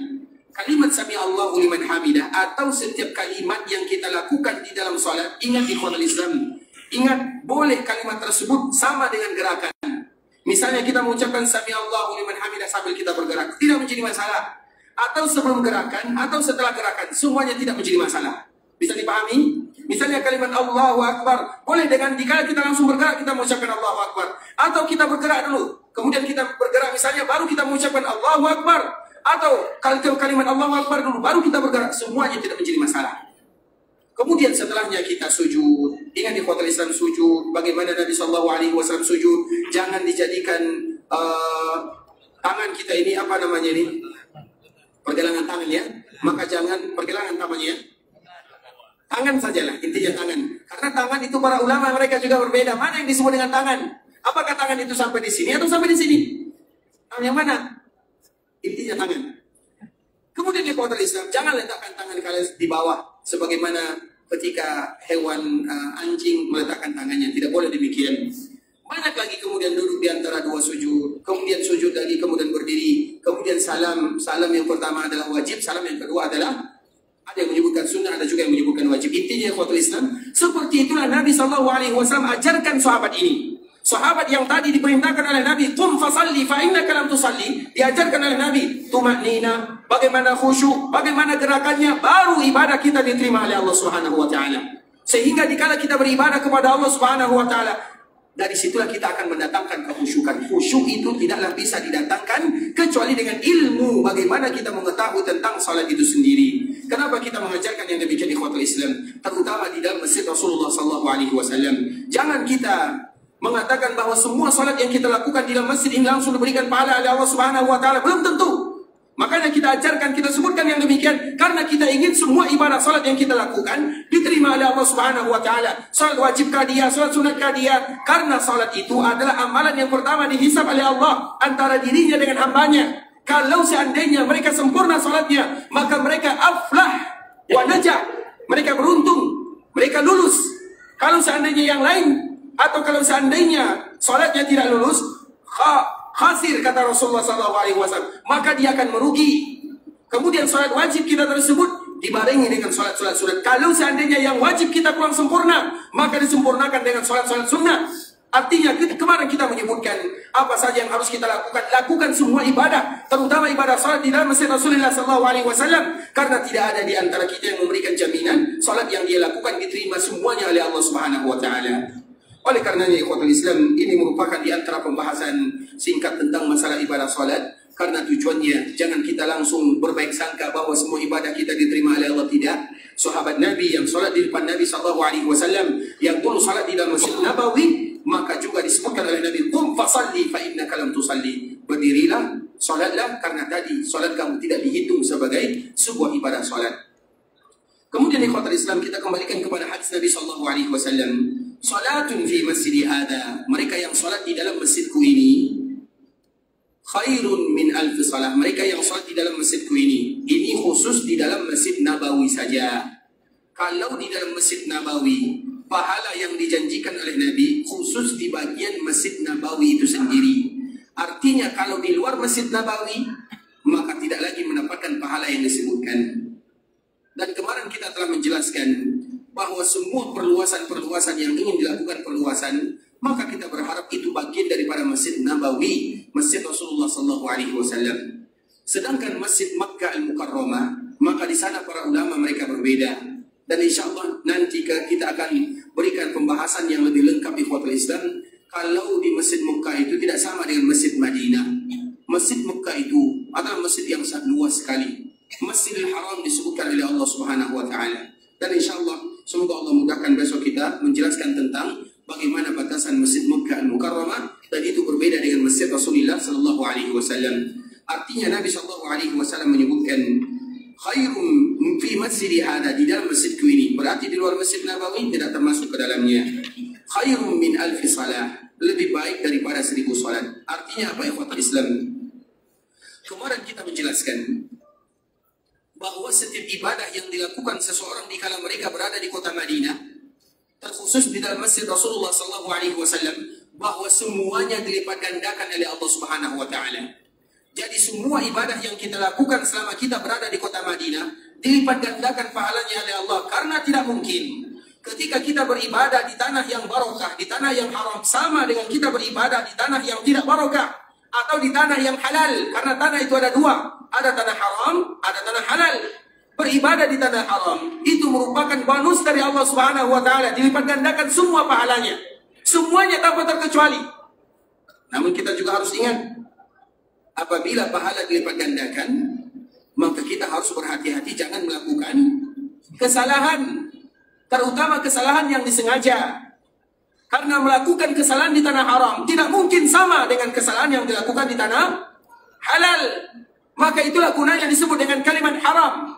Kalimat Sami Allahu liman hamidah atau setiap kalimat yang kita lakukan di dalam salat, ingat ikhwatul Islam, ingat boleh kalimat tersebut sama dengan gerakan. Misalnya kita mengucapkan Sami Allahu liman hamidah sambil kita bergerak, tidak menjadi masalah. Atau sebelum gerakan, atau setelah gerakan, semuanya tidak menjadi masalah. Bisa dipahami? Misalnya kalimat Allahu Akbar, boleh dengan jika kita langsung bergerak, kita mengucapkan Allahu Akbar. Atau kita bergerak dulu, kemudian kita bergerak misalnya, baru kita mengucapkan Allahu Akbar. Atau kalimat Allahu Akbar dulu, baru kita bergerak, semuanya tidak menjadi masalah. Kemudian setelahnya kita sujud. Ingat ikhwatul Islam sujud, bagaimana Nabi SAW sujud. Jangan dijadikan tangan kita ini apa namanya ini, pergelangan tangan ya. Maka jangan pergelangan tangannya, tangan sajalah, intinya tangan. Karena tangan itu para ulama mereka juga berbeda. Mana yang disebut dengan tangan? Apakah tangan itu sampai di sini atau sampai di sini? Tangan yang mana? Intinya tangan. Kemudian ikhwatul Islam, jangan letakkan tangan kalian di bawah sebagaimana ketika hewan anjing meletakkan tangannya. Tidak boleh demikian. Banyak lagi kemudian duduk di antara dua sujud, kemudian sujud lagi, kemudian berdiri, kemudian salam. Salam yang pertama adalah wajib, salam yang kedua adalah ada yang menyebutkan sunnah, ada juga yang menyebutkan wajib. Intinya ikhwatul Islam, seperti itulah Nabi SAW ajarkan sahabat ini. Sahabat yang tadi diperintahkan oleh Nabi, "Qum fasalli fa innaka lam tusalli", diajarkan oleh Nabi tumaknina, bagaimana khusyuk, bagaimana gerakannya, baru ibadah kita diterima oleh Allah Subhanahu wa taala. Sehingga dikala kita beribadah kepada Allah Subhanahu wa taala, dari situlah kita akan mendatangkan kekhusyukan. Khusyuk itu tidaklah bisa didatangkan kecuali dengan ilmu bagaimana kita mengetahui tentang salat itu sendiri. Kenapa kita mengajarkan yang demikian ikhwatul Islam, terutama di dalam masjid Rasulullah SAW? Jangan kita mengatakan bahwa semua salat yang kita lakukan di dalam masjid ini langsung diberikan pahala oleh Allah Subhanahu wa taala? Belum tentu. Makanya kita ajarkan, kita sebutkan yang demikian karena kita ingin semua ibadah salat yang kita lakukan diterima oleh Allah Subhanahu wa taala. Salat wajibkah dia, salat sunatkah dia? Karena salat itu adalah amalan yang pertama dihisab oleh Allah antara dirinya dengan hambanya. Kalau seandainya mereka sempurna salatnya, maka mereka aflah wa najah. Mereka beruntung, mereka lulus. Kalau seandainya yang lain, atau kalau seandainya salatnya tidak lulus, khasir kata Rasulullah SAW, maka dia akan merugi. Kemudian salat wajib kita tersebut dibarengi dengan salat-salat sunat. Kalau seandainya yang wajib kita kurang sempurna, maka disempurnakan dengan salat-salat sunnah. Artinya kemarin kita menyebutkan apa saja yang harus kita lakukan. Lakukan semua ibadah, terutama ibadah salat di dalam masjid Rasulullah SAW, karena tidak ada di antara kita yang memberikan jaminan salat yang dia lakukan diterima semuanya oleh Allah Subhanahu wa taala. Oleh karenanya ikhwatul Islam, ini merupakan di antara pembahasan singkat tentang masalah ibadah salat, karena tujuannya jangan kita langsung berbaik sangka bahwa semua ibadah kita diterima oleh Allah. Tidak. Sahabat Nabi yang salat di depan Nabi SAW, yang dulu salat di dalam Masjid Nabawi, maka juga disebutkan oleh Nabi, qum fasalli fa innaka lam tusalli. Berdirilah, salatlah, karena tadi salat kamu tidak dihitung sebagai sebuah ibadah salat. Kemudian ikhwatul Islam, kita kembalikan kepada hadis Nabi SAW. Salatun fi masjidi hada, mereka yang salat di dalam masjidku ini, khairun min alfi salah. Mereka yang salat di dalam masjidku ini khusus di dalam Masjid Nabawi saja. Kalau di dalam Masjid Nabawi, pahala yang dijanjikan oleh Nabi khusus di bagian Masjid Nabawi itu sendiri. Artinya kalau di luar Masjid Nabawi, maka tidak lagi mendapatkan pahala yang disebutkan. Dan kemarin kita telah menjelaskan bahwa semua perluasan-perluasan yang ingin dilakukan perluasan, maka kita berharap itu bagian daripada Masjid Nabawi, Masjid Rasulullah SAW. Sedangkan Masjid Makkah Al-Mukarramah, maka di sana para ulama mereka berbeda. Dan insya Allah nanti kita akan berikan pembahasan yang lebih lengkap ikhwatul Islam. Kalau di Masjid Makkah itu tidak sama dengan Masjid Madinah. Masjid Makkah itu adalah masjid yang sangat luas sekali. Masjidil Haram disebutkan oleh Allah Subhanahu wa taala. Dan insya Allah semoga Allah mudahkan besok kita menjelaskan tentang bagaimana batasan Masjid Makkah Al-Mukarramah, dan itu berbeda dengan Masjid Rasulullah SAW. Artinya Nabi SAW menyebutkan khairum fi masjidi hada, di dalam masjidku ini, berarti di luar Masjid Nabawi tidak termasuk ke dalamnya. Khairum min alfi salah, lebih baik daripada 1000 salat. Artinya apa ikhwatul Islam? Kemarin kita menjelaskan bahwa setiap ibadah yang dilakukan seseorang di kala mereka berada di kota Madinah, terkhusus di dalam Masjid Rasulullah SAW, bahwa semuanya dilipat gandakan oleh Allah Subhanahu wa taala. Jadi semua ibadah yang kita lakukan selama kita berada di kota Madinah dilipat gandakan pahalanya oleh Allah, karena tidak mungkin ketika kita beribadah di tanah yang barokah, di tanah yang haram, sama dengan kita beribadah di tanah yang tidak barokah atau di tanah yang halal. Karena tanah itu ada dua, ada tanah haram, ada tanah halal. Beribadah di tanah haram itu merupakan bonus dari Allah Subhanahu wa taala, dilipat gandakan semua pahalanya, semuanya tanpa terkecuali. Namun kita juga harus ingat, apabila pahala dilipat gandakan, maka kita harus berhati-hati jangan melakukan kesalahan, terutama kesalahan yang disengaja. Karena melakukan kesalahan di tanah haram tidak mungkin sama dengan kesalahan yang dilakukan di tanah halal. Maka itulah gunanya disebut dengan kalimat haram.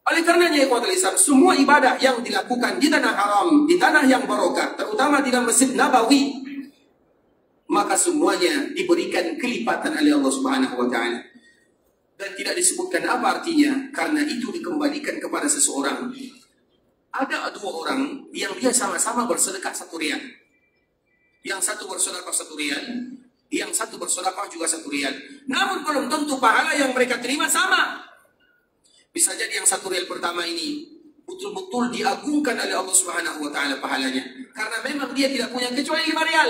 Oleh karenanya ikhwatul Islam, semua ibadah yang dilakukan di tanah haram, di tanah yang barokah, terutama di dalam Masjid Nabawi, maka semuanya diberikan kelipatan oleh Allah Subhanahu wa taala. Dan tidak disebutkan apa artinya, karena itu dikembalikan kepada seseorang. Ada dua orang yang dia sama-sama bersedekah 1 riyal. Yang satu bersedekah 1 riyal, yang satu bersedekah juga 1 riyal. Namun belum tentu pahala yang mereka terima sama. Bisa jadi yang 1 riyal pertama ini betul-betul diagungkan oleh Allah Subhanahu wa taala pahalanya, karena memang dia tidak punya kecuali 5 riyal.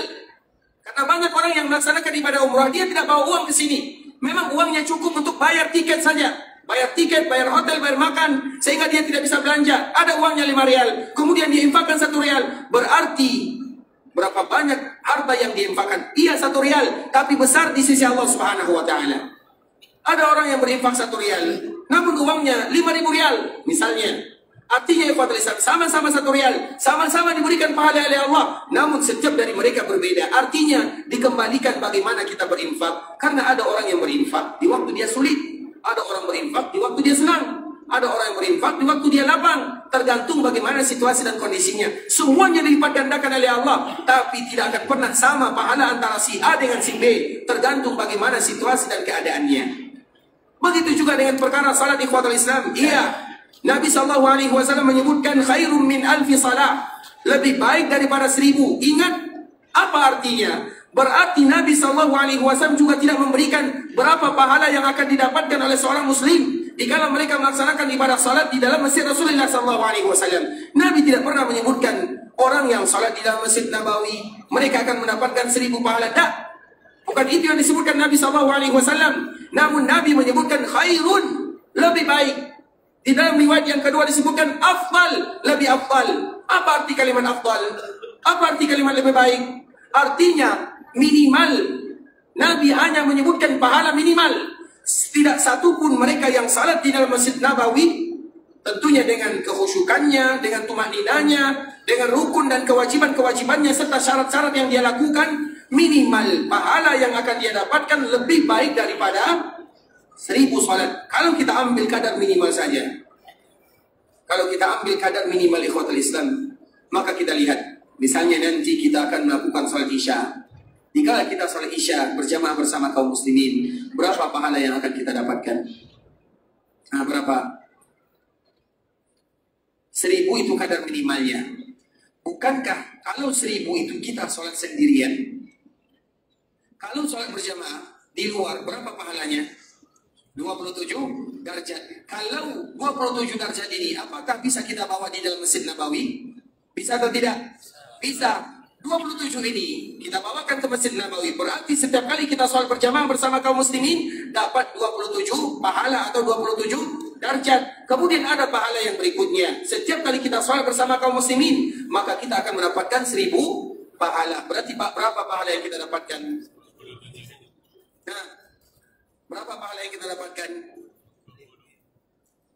Karena banyak orang yang melaksanakan ibadah umrah, dia tidak bawa uang ke sini. Memang uangnya cukup untuk bayar tiket saja. Bayar tiket, bayar hotel, bayar makan, sehingga dia tidak bisa belanja. Ada uangnya 5 riyal, kemudian dia infakkan 1 riyal. Berarti berapa banyak harta yang diinfakkan? Iya 1 riyal, tapi besar di sisi Allah Subhanahu wa taala. Ada orang yang berinfak 1 riyal, namun uangnya 5.000 riyal misalnya. Artinya ikhwatul Islam, sama-sama 1 rial, sama-sama diberikan pahala oleh Allah, namun setiap dari mereka berbeda. Artinya dikembalikan bagaimana kita berinfak. Karena ada orang yang berinfak di waktu dia sulit, ada orang berinfak di waktu dia senang, ada orang yang berinfak di waktu dia lapang. Tergantung bagaimana situasi dan kondisinya. Semuanya dilipat gandakan oleh Allah, tapi tidak akan pernah sama pahala antara si A dengan si B. Tergantung bagaimana situasi dan keadaannya. Begitu juga dengan perkara salat ikhwatul Islam. Iya, Nabi SAW menyebutkan khairum min alfi salah, lebih baik daripada 1000. Ingat, apa artinya? Berarti Nabi SAW juga tidak memberikan berapa pahala yang akan didapatkan oleh seorang muslim dikala mereka melaksanakan ibadah salat di dalam masjid Rasulullah SAW. Nabi tidak pernah menyebutkan orang yang salat di dalam masjid Nabawi mereka akan mendapatkan 1000 pahala. Tak, bukan itu yang disebutkan Nabi SAW. Namun Nabi menyebutkan khairun, lebih baik. Di dalam riwayat yang kedua disebutkan afdal, lebih afdal. Apa arti kalimat afdal? Apa arti kalimat lebih baik? Artinya minimal. Nabi hanya menyebutkan pahala minimal. Tidak satu pun mereka yang salat di dalam Masjid Nabawi, tentunya dengan kekhusyukannya, dengan tumaninanya, dengan rukun dan kewajiban-kewajibannya serta syarat-syarat yang dia lakukan, minimal pahala yang akan dia dapatkan lebih baik daripada 1000 salat. Kalau kita ambil kadar minimal saja, kalau kita ambil kadar minimal ikhwatul Islam, maka kita lihat, misalnya nanti kita akan melakukan salat Isya. Jika kita salat Isya berjamaah bersama kaum muslimin, berapa pahala yang akan kita dapatkan? Nah, berapa? 1000 itu kadar minimalnya. Bukankah kalau 1000 itu kita salat sendirian? Kalau salat berjamaah di luar, berapa pahalanya? 27 darjat. Kalau 27 darjat ini, apakah bisa kita bawa di dalam Masjid Nabawi? Bisa atau tidak? Bisa. 27 ini kita bawakan ke Masjid Nabawi. Berarti setiap kali kita sholat berjamaah bersama kaum muslimin dapat 27 pahala atau 27 darjat. Kemudian ada pahala yang berikutnya. Setiap kali kita sholat bersama kaum muslimin, maka kita akan mendapatkan 1000 pahala. Berarti berapa pahala yang kita dapatkan? Nah, berapa pahala yang kita dapatkan?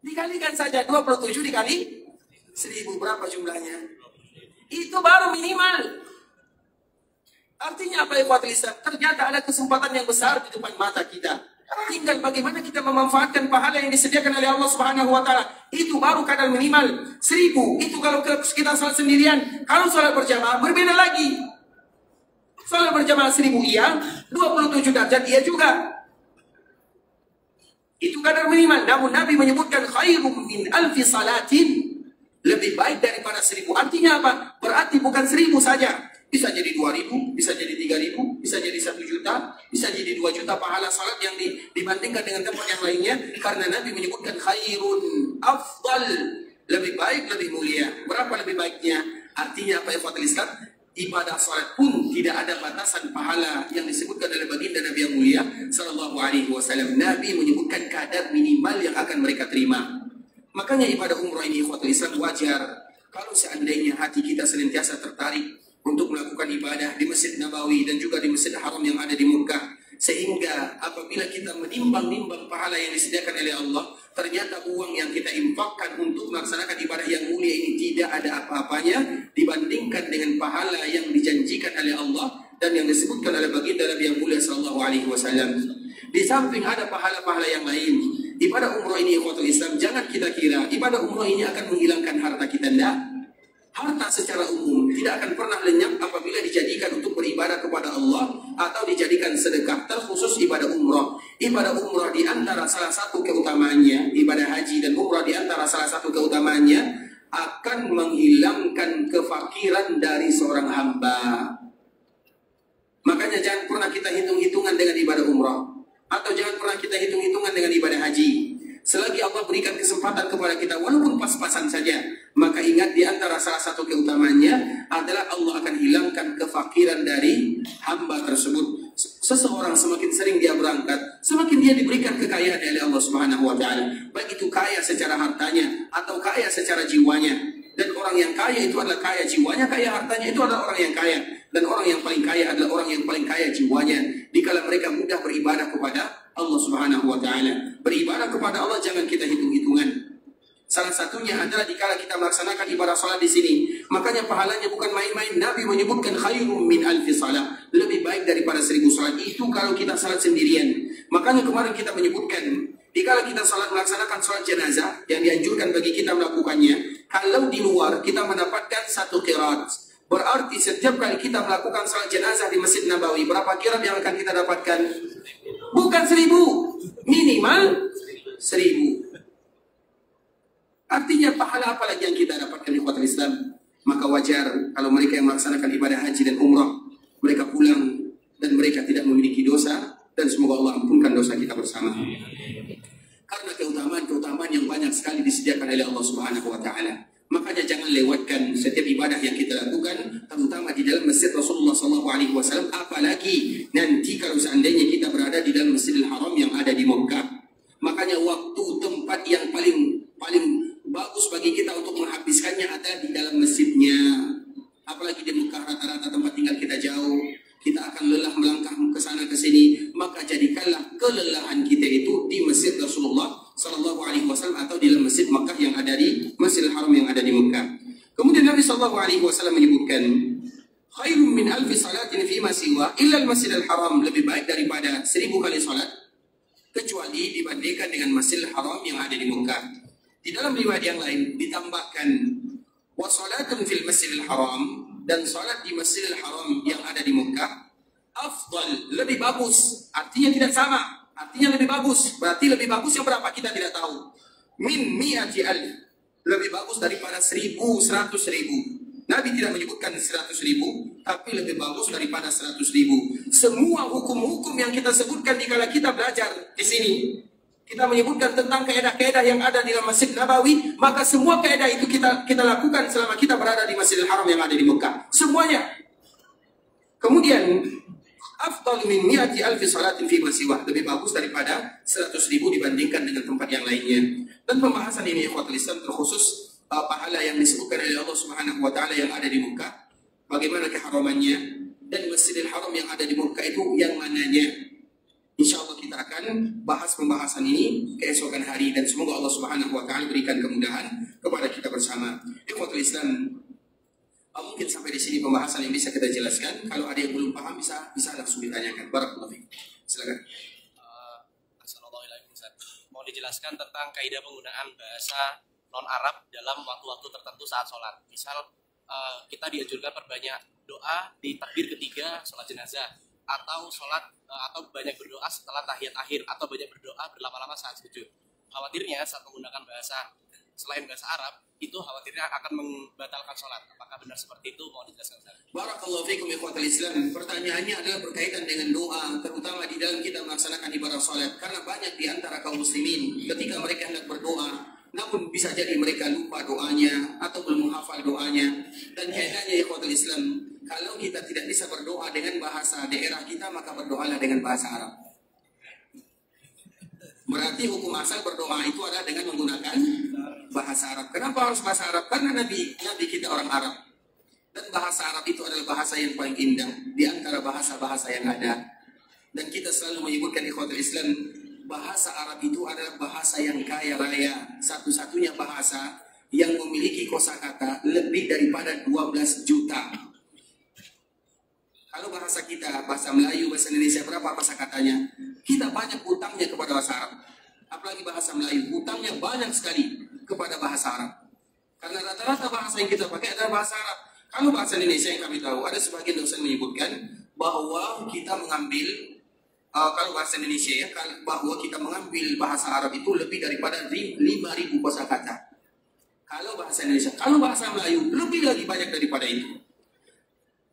Dikalikan saja 27 dikali 1000, berapa jumlahnya? Itu baru minimal. Artinya apa ikhwatul Islam? Ternyata ada kesempatan yang besar di depan mata kita. Tinggal bagaimana kita memanfaatkan pahala yang disediakan oleh Allah Subhanahu wa taala. Itu baru kadar minimal. 1000 itu kalau kita salat sendirian. Kalau salat berjamaah berbeda lagi. Salat berjamaah 1000 iya, 27 darjat iya juga. Itu kadar minimal. Namun Nabi menyebutkan khairum min alfi salatin, lebih baik daripada 1000. Artinya apa? Berarti bukan 1000 saja. Bisa jadi 2000, bisa jadi 3000, bisa jadi 1 juta, bisa jadi 2 juta pahala salat yang dibandingkan dengan tempat yang lainnya. Karena Nabi menyebutkan khairun, afdal, lebih baik, lebih mulia. Berapa lebih baiknya? Artinya apa ikhwatul Islam? Ibadah salat pun tidak ada batasan pahala yang disebutkan oleh baginda Nabi yang mulia sallallahu alaihi wasallam. Nabi menyebutkan kadar minimal yang akan mereka terima. Makanya ibadah umrah ini ikhwatul Islam wajar kalau seandainya hati kita senantiasa tertarik untuk melakukan ibadah di Masjid Nabawi dan juga di Masjid Haram yang ada di Mekah. Sehingga apabila kita menimbang-nimbang pahala yang disediakan oleh Allah, ternyata uang yang kita infakkan untuk melaksanakan ibadah yang mulia ini tidak ada apa-apanya dibandingkan dengan pahala yang dijanjikan oleh Allah dan yang disebutkan oleh baginda Nabi yang mulia sallallahu alaihi wasallam. Di samping ada pahala-pahala yang lain, ibadah umrah ini ikhwatul Islam, jangan kita kira ibadah umrah ini akan menghilangkan harta kita. Tidak. Harta secara umum tidak akan pernah lenyap apabila dijadikan untuk beribadah kepada Allah atau dijadikan sedekah, terkhusus ibadah umrah. Ibadah umrah di antara salah satu keutamaannya, ibadah haji dan umrah di antara salah satu keutamaannya akan menghilangkan kefakiran dari seorang hamba. Makanya jangan pernah kita hitung-hitungan dengan ibadah umrah, atau jangan pernah kita hitung-hitungan dengan ibadah haji. Selagi Allah berikan kesempatan kepada kita walaupun pas-pasan saja, maka ingat di antara salah satu keutamaannya adalah Allah akan hilangkan kefakiran dari hamba tersebut. Seseorang semakin sering dia berangkat, semakin dia diberikan kekayaan oleh Allah Subhanahu wa taala. Baik itu kaya secara hartanya atau kaya secara jiwanya. Dan orang yang kaya itu adalah kaya jiwanya, kaya hartanya itu adalah orang yang kaya. Dan orang yang paling kaya adalah orang yang paling kaya jiwanya. Dikala mereka mudah beribadah kepada Allah Subhanahu wa taala. Beribadah kepada Allah jangan kita hitung-hitungan. Salah satunya adalah dikala kita melaksanakan ibadah salat di sini. Makanya pahalanya bukan main-main. Nabi menyebutkan khairum min alfi salat. Lebih baik daripada 1000 salat. Itu kalau kita salat sendirian. Makanya kemarin kita menyebutkan, dikala kita salat melaksanakan salat jenazah yang dianjurkan bagi kita melakukannya, kalau di luar kita mendapatkan 1 qiraat. Berarti setiap kali kita melakukan salat jenazah di Masjid Nabawi, berapa qiraat yang akan kita dapatkan? Bukan 1000, minimal 1000. Artinya pahala apa lagi yang kita dapatkan di ikhwatul Islam? Maka wajar kalau mereka yang melaksanakan ibadah haji dan umrah, mereka pulang dan mereka tidak memiliki dosa, dan semoga Allah ampunkan dosa kita bersama. Karena keutamaan-keutamaan yang banyak sekali disediakan oleh Allah Subhanahu wa taala. Makanya jangan lewatkan setiap ibadah yang kita lakukan, terutama di dalam Masjid Rasulullah SAW. Apalagi nanti kalau seandainya kita berada di dalam Masjidil Haram yang ada di Mekah. Makanya waktu tempat yang paling bagus bagi kita untuk menghabiskannya adalah di dalam masjidnya. Apalagi di Mekah rata-rata tempat tinggal kita jauh, kita akan lelah melangkah ke sana ke sini, maka jadikanlah kelelahan kita itu di Masjid Rasulullah SAW atau di dalam Masjid Mekah yang ada di Masjidil Haram yang ada di Mekah. Kemudian Nabi SAW menyebutkan, khairum min alfi salatin fi ma siwa illa al-Masjidil Haram, lebih baik daripada 1000 kali salat kecuali dibandingkan dengan Masjidil Haram yang ada di Mekah. Di dalam riwayat yang lain ditambahkan wa salatun fil Masjidil Haram, dan salat di Masjidil Haram yang ada di Mekah afdal, lebih bagus. Artinya tidak sama, artinya lebih bagus. Berarti lebih bagus yang berapa kita tidak tahu. Min mi'ati alf, lebih bagus daripada 1000, 100.000. Nabi tidak menyebutkan 100.000, tapi lebih bagus daripada 100.000. Semua hukum-hukum yang kita sebutkan dikala kita belajar di sini, kita menyebutkan tentang kaedah-kaedah yang ada di dalam Masjid Nabawi, maka semua kaedah itu kita lakukan selama kita berada di Masjidil Haram yang ada di Mekah. Semuanya. Kemudian, afdal min mi'ati alfi salatin fi ma siwa, lebih bagus daripada 100.000 dibandingkan dengan tempat yang lainnya. Dan pembahasan ini ikhwatul Islam terkhusus pahala yang disebutkan oleh Allah Subhanahu wa taala yang ada di Mekah, bagaimana keharamannya, dan Masjidil Haram yang ada di Mekah itu yang mananya. Insya Allah kita akan bahas pembahasan ini keesokan hari, dan semoga Allah Subhanahu wa taala berikan kemudahan kepada kita bersama. Ikhwatul Islam, mungkin sampai di sini pembahasan yang bisa kita jelaskan. Kalau ada yang belum paham bisa langsung ditanyakan. Barakallahu fiik. Silakan.
Assalamualaikum Ustaz. Mau dijelaskan tentang kaidah penggunaan bahasa non Arab dalam waktu-waktu tertentu saat sholat. Misal kita dianjurkan perbanyak doa di takbir ketiga sholat jenazah, atau sholat atau banyak berdoa setelah tahiyat akhir, atau banyak berdoa berlama-lama saat sujud. Khawatirnya saat menggunakan bahasa selain bahasa Arab, itu khawatirnya akan membatalkan sholat. Apakah benar seperti itu? Mau dijelaskan.
Barakallahu fiikum ikhwatul Islam. Pertanyaannya adalah berkaitan dengan doa, terutama di dalam kita melaksanakan ibadah sholat. Karena banyak di antara kaum muslimin ketika mereka hendak berdoa, namun bisa jadi mereka lupa doanya atau belum menghafal doanya. Dan kaidahnya ikhwatul Islam, kalau kita tidak bisa berdoa dengan bahasa daerah kita, maka berdoalah dengan bahasa Arab. Berarti hukum asal berdoa itu adalah dengan menggunakan bahasa Arab. Kenapa harus bahasa Arab? Karena Nabi kita orang Arab. Dan bahasa Arab itu adalah bahasa yang paling indah di antara bahasa-bahasa yang ada. Dan kita selalu menyebutkan ikhwatul Islam, bahasa Arab itu adalah bahasa yang kaya raya. Satu-satunya bahasa yang memiliki kosakata lebih daripada 12 juta. Kalau bahasa kita, bahasa Melayu, bahasa Indonesia, berapa kosakatanya? Kita banyak hutangnya kepada bahasa Arab. Apalagi bahasa Melayu, hutangnya banyak sekali kepada bahasa Arab. Karena rata-rata bahasa yang kita pakai adalah bahasa Arab. Kalau bahasa Indonesia yang kami tahu, ada sebagian dosen menyebutkan bahwa kita mengambil, kalau bahasa Indonesia ya, bahwa kita mengambil bahasa Arab itu lebih daripada 5.000 kosakata. Kalau bahasa Indonesia, kalau bahasa Melayu lebih lagi banyak daripada itu.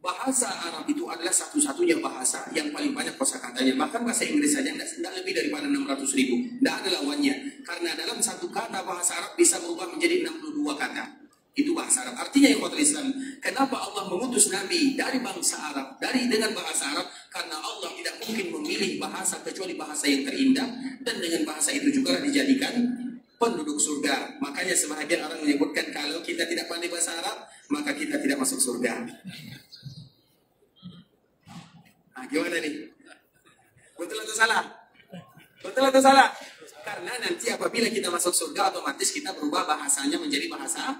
Bahasa Arab itu adalah satu-satunya bahasa yang paling banyak kosakatanya. Bahkan bahasa Inggris saja tidak lebih daripada 600.000. Tidak ada lawannya. Karena dalam satu kata bahasa Arab bisa berubah menjadi 62 kata. Itu bahasa Arab. Artinya ikhwatul Islam, kenapa Allah mengutus Nabi dari bangsa Arab, dengan bahasa Arab? Karena Allah tidak mungkin memilih bahasa kecuali bahasa yang terindah, dan dengan bahasa itu juga dijadikan penduduk surga. Makanya sebahagian orang menyebutkan kalau kita tidak pandai bahasa Arab, maka kita tidak masuk surga. Nah, gimana nih? Betul atau salah? Betul atau salah? Karena nanti apabila kita masuk surga, otomatis kita berubah bahasanya menjadi bahasa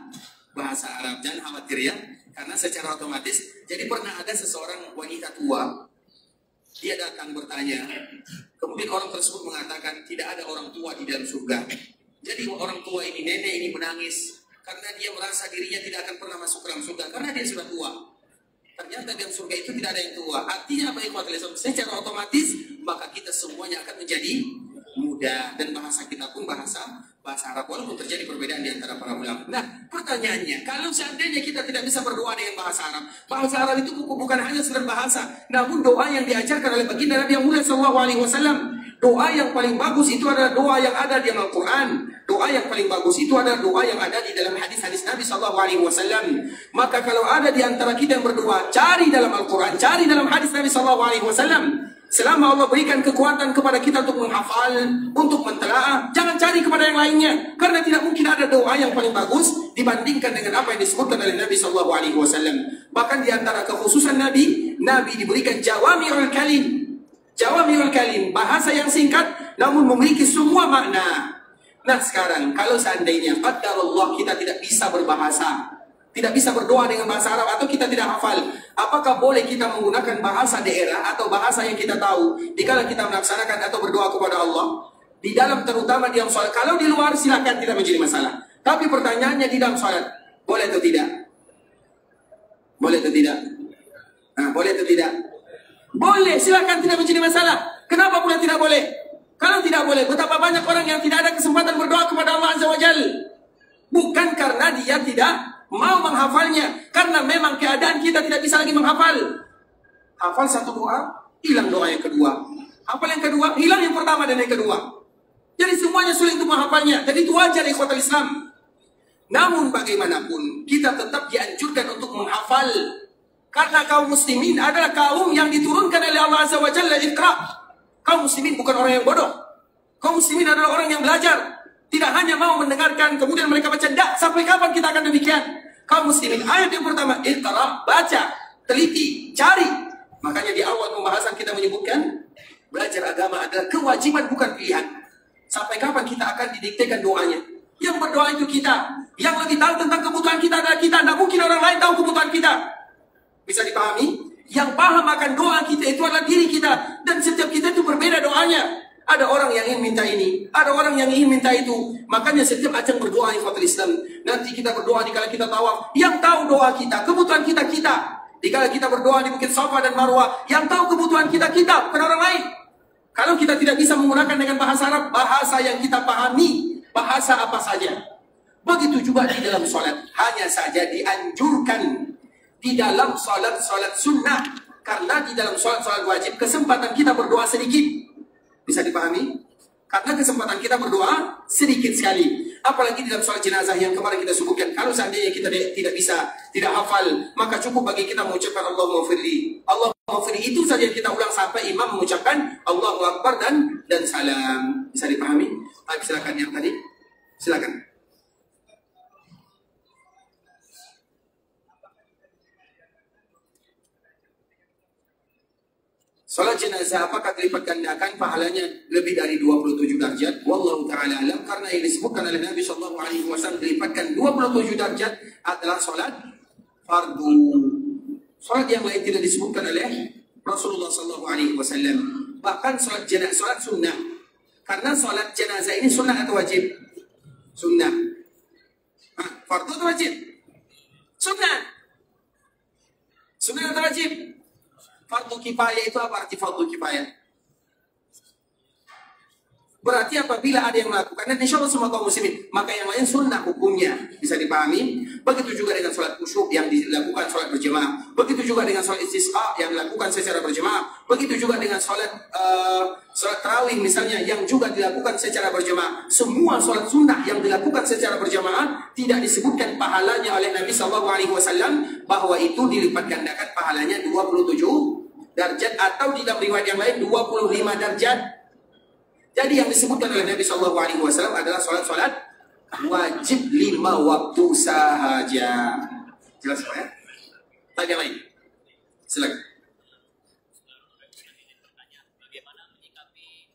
Arab. Jangan khawatir ya, karena secara otomatis. Jadi pernah ada seseorang wanita tua, dia datang bertanya, kemudian orang tersebut mengatakan tidak ada orang tua di dalam surga. Jadi orang tua ini, nenek ini menangis karena dia merasa dirinya tidak akan pernah masuk ke dalam surga karena dia sudah tua. Ternyata di dalam surga itu tidak ada yang tua. Artinya apa ikhwatul Islam? Secara otomatis maka kita semuanya akan menjadi muda, dan bahasa kita pun bahasa Arab, walaupun terjadi perbedaan di antara para ulama. Nah, pertanyaannya, kalau seandainya kita tidak bisa berdoa dengan bahasa Arab itu bukan hanya sekedar bahasa, namun doa yang diajarkan oleh baginda Nabi Muhammad SAW. Doa yang paling bagus itu adalah doa yang ada di dalam Al-Quran. Doa yang paling bagus itu adalah doa yang ada di dalam hadis-hadis Nabi SAW. Maka kalau ada di antara kita yang berdoa, cari dalam Al-Quran, cari dalam hadis Nabi SAW. Selama Allah berikan kekuatan kepada kita untuk menghafal, untuk mentelaah, jangan cari kepada yang lainnya. Karena tidak mungkin ada doa yang paling bagus dibandingkan dengan apa yang disebutkan oleh Nabi SAW. Bahkan di antara kekhususan Nabi diberikan jawami'ul kalim. Jawami'ul kalim, bahasa yang singkat namun memiliki semua makna. Nah sekarang, kalau seandainya qadarullah kita tidak bisa berbahasa, tidak bisa berdoa dengan bahasa Arab, atau kita tidak hafal, apakah boleh kita menggunakan bahasa daerah atau bahasa yang kita tahu dikala kita melaksanakan atau berdoa kepada Allah? Di dalam, terutama di dalam sholat. Kalau di luar silakan, tidak menjadi masalah. Tapi pertanyaannya di dalam sholat, boleh atau tidak? Boleh atau tidak? Nah, boleh atau tidak? Boleh, silakan, tidak menjadi masalah. Kenapa pula tidak boleh? Kalau tidak boleh, betapa banyak orang yang tidak ada kesempatan berdoa kepada Allah Azza wa Jalla. Bukan karena dia tidak mau menghafalnya, karena memang keadaan kita tidak bisa lagi menghafal. Hafal satu doa, hilang doa yang kedua. Hafal yang kedua, hilang yang pertama dan yang kedua. Jadi semuanya sulit untuk menghafalnya. Jadi itu wajar ikhwatul Islam. Namun bagaimanapun, kita tetap dianjurkan untuk menghafal. Karena kaum muslimin adalah kaum yang diturunkan oleh Allah Azza wa Jalla Iqra. Kaum muslimin bukan orang yang bodoh. Kaum muslimin adalah orang yang belajar. Tidak hanya mau mendengarkan kemudian mereka baca. Tidak, sampai kapan kita akan demikian? Kaum muslimin, ayat yang pertama, Iqra, baca, teliti, cari. Makanya di awal pembahasan kita menyebutkan belajar agama adalah kewajiban, bukan pilihan. Sampai kapan kita akan didiktekan doanya? Yang berdoa itu kita. Yang lebih tahu tentang kebutuhan kita adalah kita. Tidak mungkin orang lain tahu kebutuhan kita. Bisa dipahami? Yang paham akan doa kita itu adalah diri kita. Dan setiap kita itu berbeda doanya. Ada orang yang ingin minta ini, ada orang yang ingin minta itu. Makanya setiap ajang berdoa ikhwatul Islam, nanti kita berdoa dikala kita tawaf, yang tahu doa kita, kebutuhan kita, kita. Dikala kita berdoa di Bukit Safa dan Marwah, yang tahu kebutuhan kita, kita, bukan orang lain. Kalau kita tidak bisa menggunakan dengan bahasa Arab, bahasa yang kita pahami, bahasa apa saja. Begitu juga di dalam sholat. Hanya saja dianjurkan di dalam sholat sunnah. Karena di dalam sholat wajib, kesempatan kita berdoa sedikit. Bisa dipahami? Karena kesempatan kita berdoa sedikit sekali. Apalagi di dalam sholat jenazah yang kemarin kita sebutkan. Kalau seandainya kita tidak bisa, tidak hafal, maka cukup bagi kita mengucapkan Allahumma firli. Allahumma firli itu saja kita ulang sampai imam mengucapkan Allahu Akbar dan salam. Bisa dipahami? Silakan yang tadi. Silakan. Salat jenazah apakah dilipat gandakan pahalanya lebih dari 27 derajat? Wallahu ta'ala alam. Karena yang disebutkan oleh Nabi SAW dilipatkan 27 derajat adalah salat fardu. Salat yang lain tidak disebutkan oleh Rasulullah SAW. Bahkan salat jenazah, salat sunnah. Karena salat jenazah ini sunnah atau wajib? Sunnah. Fardu atau wajib? Sunnah. Sunnah atau wajib? Fardu kifayah itu apa arti fardu kifayah? Berarti apabila ada yang melakukan, dan insya Allah semua kaum muslimin, maka yang lain sunnah hukumnya. Bisa dipahami? Begitu juga dengan sholat khusyuk yang dilakukan sholat berjemaah. Begitu juga dengan sholat istisqa yang dilakukan secara berjemaah. Begitu juga dengan sholat tarawih misalnya yang juga dilakukan secara berjemaah. Semua sholat sunnah yang dilakukan secara berjemaah tidak disebutkan pahalanya oleh Nabi SAW bahwa itu dilipat gandakan pahalanya 27 derajat atau di dalam riwayat yang lain 25 derajat. Jadi yang disebutkan oleh Nabi SAW adalah sholat-sholat wajib 5 waktu sahaja. Jelas Pak ya? Tanya lain. Silakan.
Bagaimana menyikapi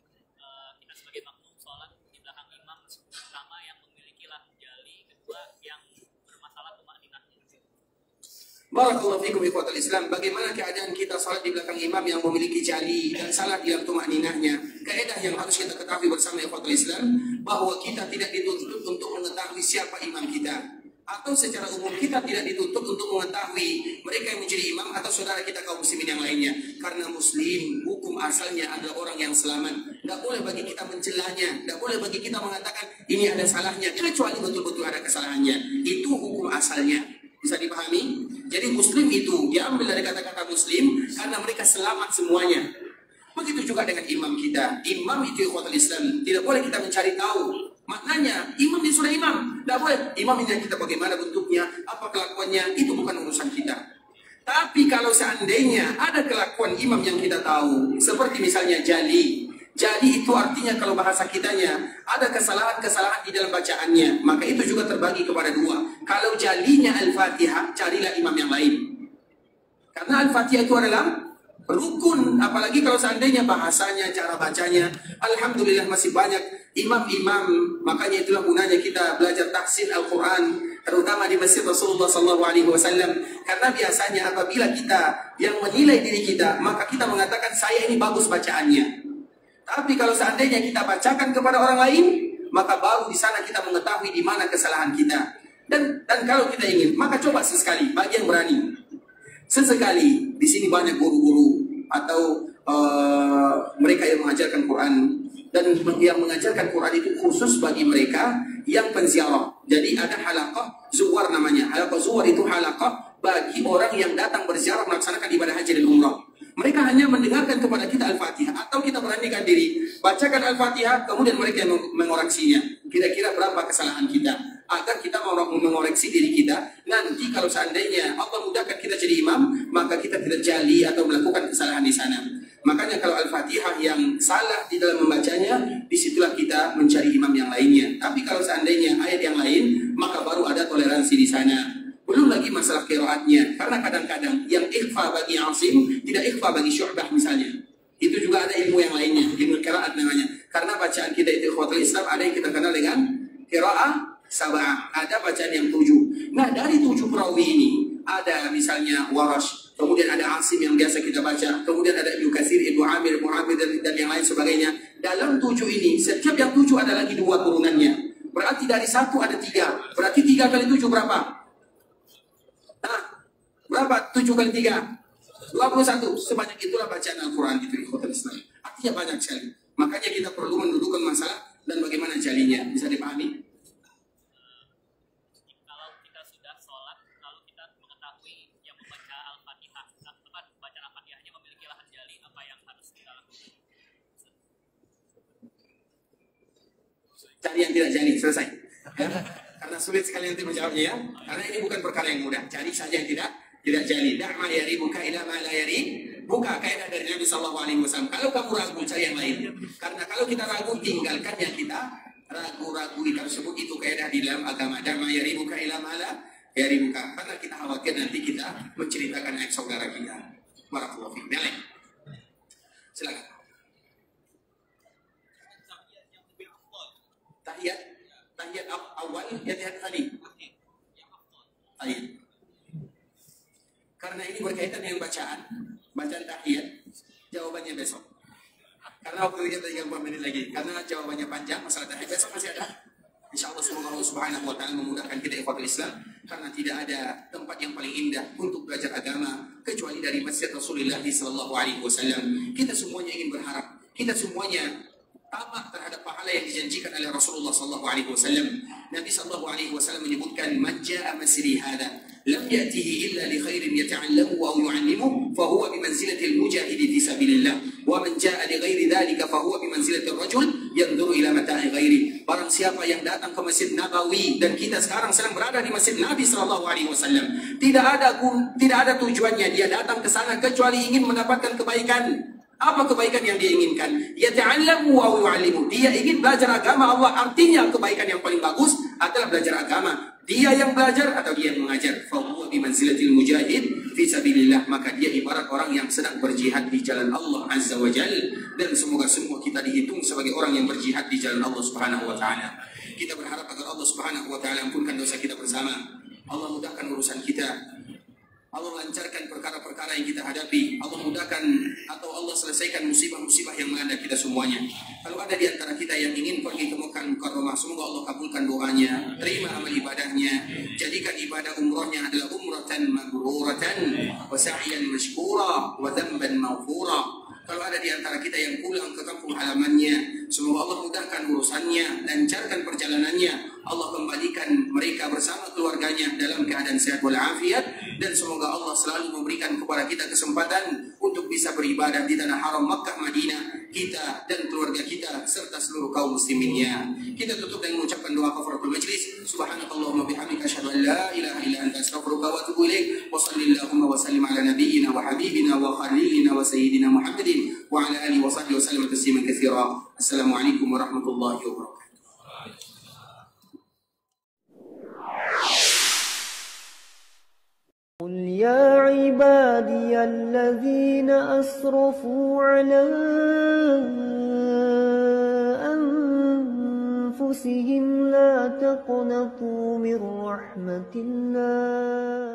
kita sebagai makmum sholat di belakang
Barakallahu fikum ikhwatal Islam. Bagaimana keadaan kita salat di belakang imam yang memiliki jali dan salat di dalam tumakninahnya? Kaedah yang harus kita ketahui bersama ikhwatal Islam, bahwa kita tidak dituntut untuk mengetahui siapa imam kita, atau secara umum kita tidak dituntut untuk mengetahui mereka yang menjadi imam atau saudara kita kaum muslimin yang lainnya. Karena muslim hukum asalnya adalah orang yang selamat. Tidak boleh bagi kita mencelanya, tidak boleh bagi kita mengatakan ini ada salahnya, kecuali betul-betul ada kesalahannya. Itu hukum asalnya. Bisa dipahami? Jadi muslim itu diambil dari kata-kata muslim karena mereka selamat semuanya. Begitu juga dengan imam kita. Imam itu ikhwatul Islam, tidak boleh kita mencari tahu maknanya. Imam itu sudah imam, tidak boleh. Imam ini kita bagaimana bentuknya, apa kelakuannya, itu bukan urusan kita. Tapi kalau seandainya ada kelakuan imam yang kita tahu, seperti misalnya jali. Jali itu artinya kalau bahasa kitanya ada kesalahan-kesalahan di dalam bacaannya, maka itu juga terbagi kepada dua. Kalau jalinya Al-Fatihah, carilah imam yang lain. Karena Al-Fatihah itu adalah rukun, apalagi kalau seandainya bahasanya, cara bacanya, alhamdulillah masih banyak imam-imam. Makanya itulah gunanya kita belajar tahsin Al-Quran, terutama di masjid Rasulullah SAW. Karena biasanya apabila kita yang menilai diri kita, maka kita mengatakan saya ini bagus bacaannya. Tapi kalau seandainya kita bacakan kepada orang lain, maka baru di sana kita mengetahui di mana kesalahan kita. Dan kalau kita ingin, maka coba sesekali bagi yang berani. Sesekali di sini banyak guru-guru atau mereka yang mengajarkan Quran, dan yang mengajarkan Quran itu khusus bagi mereka yang penziarah. Jadi ada halaqah zuwar namanya. Halaqah zuwar itu halaqah bagi orang yang datang berziarah melaksanakan ibadah haji dan umrah. Mereka hanya mendengarkan kepada kita Al-Fatihah, atau kita beranikan diri bacakan Al-Fatihah, kemudian mereka yang mengoreksinya. Kira-kira berapa kesalahan kita, agar kita mengoreksi diri kita. Nanti kalau seandainya Allah mudahkan kita jadi imam, maka kita tidak jali atau melakukan kesalahan di sana. Makanya kalau Al-Fatihah yang salah di dalam membacanya, disitulah kita mencari imam yang lainnya. Tapi kalau seandainya ayat yang lain, maka baru ada toleransi di sana. Belum lagi masalah qiraatnya, karena kadang-kadang yang ikhfa bagi Asim tidak ikhfa bagi Syu'bah misalnya. Itu juga ada ilmu yang lainnya, ilmu qiraat namanya. Karena bacaan kita itu ikhwatul Islam, ada yang kita kenal dengan qiraah sab'ah, ada bacaan yang 7. Nah, dari 7 perawi ini ada misalnya Warash, kemudian ada Asim yang biasa kita baca, kemudian ada Ibnu Katsir, Ibnu Amir, dan yang lain sebagainya. Dalam 7 ini, setiap yang 7 ada lagi 2 turunannya. Berarti dari 1 ada 3. Berarti 3 kali 7 berapa? Berapa? 7 kali 3? 21. Sebanyak itulah bacaan Al-Quran itu ikhwatul Islam. Artinya banyak sekali. Makanya kita perlu mendudukkan masalah dan bagaimana jalinya. Bisa dipahami?
Kalau kita sudah sholat, lalu kita mengetahui yang membaca Al-Fatihah, bacaan Al-Fatihahnya memiliki lahan jali, apa yang harus kita lakukan?
Cari yang tidak jali, selesai. Ya? Karena sulit sekali nanti menjawabnya ya. Karena ini bukan perkara yang mudah. Cari saja yang tidak jali. Da'ma yaribuka ila ma la yari. Buka kaidah dari Nabi SAW. Kalau kamu ragu, cari yang lain. Karena kalau kita ragu, tinggalkan yang kita ragu-ragu tersebut. Itu kaidah di dalam agama. Da'ma yaribuka ila ma la yaribuka. Karena kita khawatir nanti kita menceritakan ex saudara kita. Barakallahu fiik. Yang lain. Silakan. Tahiyat awal, tahiyat tadi. Karena ini berkaitan dengan bacaan tahiyat, jawabannya besok. Karena waktu kita tinggal 4 menit lagi. Karena jawabannya panjang, masalah tahiyat besok masih ada. InsyaAllah semoga Allah Subhanahu wa Ta'ala memudahkan kita ikhwatul Islam. Karena tidak ada tempat yang paling indah untuk belajar agama kecuali dari Masjid Rasulullah SAW. Kita semuanya ingin berharap, kita semuanya tamak terhadap pahala yang dijanjikan oleh Rasulullah SAW. Nabi SAW menyebutkan, "Man jaa masri hada lam ya'tihi illa li khairin yata'allamu aw yu'allimu fa huwa bi manzilati al-mujahid fi sabilillah wa man jaa li ghairi dhalika fa huwa bi manzilati ar-rajul yanzuru ila mata'i ghairi." Barang siapa yang datang ke Masjid Nabawi, dan kita sekarang sedang berada di Masjid Nabi SAW, tidak ada tujuannya dia datang ke sana kecuali ingin mendapatkan kebaikan. Apa kebaikan yang dia inginkan? Yata'allamu wa yu'allimu. Dia ingin belajar agama Allah. Artinya kebaikan yang paling bagus adalah belajar agama. Dia yang belajar atau dia yang mengajar. Fa huwa bi manzilatil mujahid fi sabilillah. Maka dia ibarat orang yang sedang berjihad di jalan Allah Azza wa Jalla. Dan semoga semua kita dihitung sebagai orang yang berjihad di jalan Allah Subhanahu wa Ta'ala. Kita berharap agar Allah Subhanahu wa Ta'ala ampunkan dosa kita bersama. Allah mudahkan urusan kita. Allah lancarkan perkara-perkara yang kita hadapi. Allah mudahkan atau Allah selesaikan musibah-musibah yang melanda kita semuanya. Kalau ada di antara kita yang ingin pergi ke Mekah Mukarramah, semoga Allah kabulkan doanya, terima amal ibadahnya, jadikan ibadah umrohnya adalah umratan mabruratan wa sa'yan mashkura wa dhanban maghfura. Kalau ada di antara kita yang pulang ke kampung halamannya, semoga Allah mudahkan urusannya, lancarkan perjalanannya. Allah kembalikan mereka bersama keluarganya dalam keadaan sehat walafiat, dan semoga Allah selalu memberikan kepada kita kesempatan untuk bisa beribadah di tanah haram Makkah Madinah, kita dan keluarga kita serta seluruh kaum musliminnya. Kita tutup dengan mengucapkan doa kafaratul majlis. Subhanakallahumma bihamdika asyhadu an la ilaha illa anta astaghfiruka wa atubu ilaik. Wa sallallahu wa sallim ala nabiyyina wa habibina wa khalilina wa sayyidina Muhammadin wa ala alihi wa sahbihi wa sallam tasliman katsira. Assalamualaikum warahmatullahi wabarakatuh.
قل يا عبادي الذين أسرفوا على أنفسهم لا تقنطوا من رحمة الله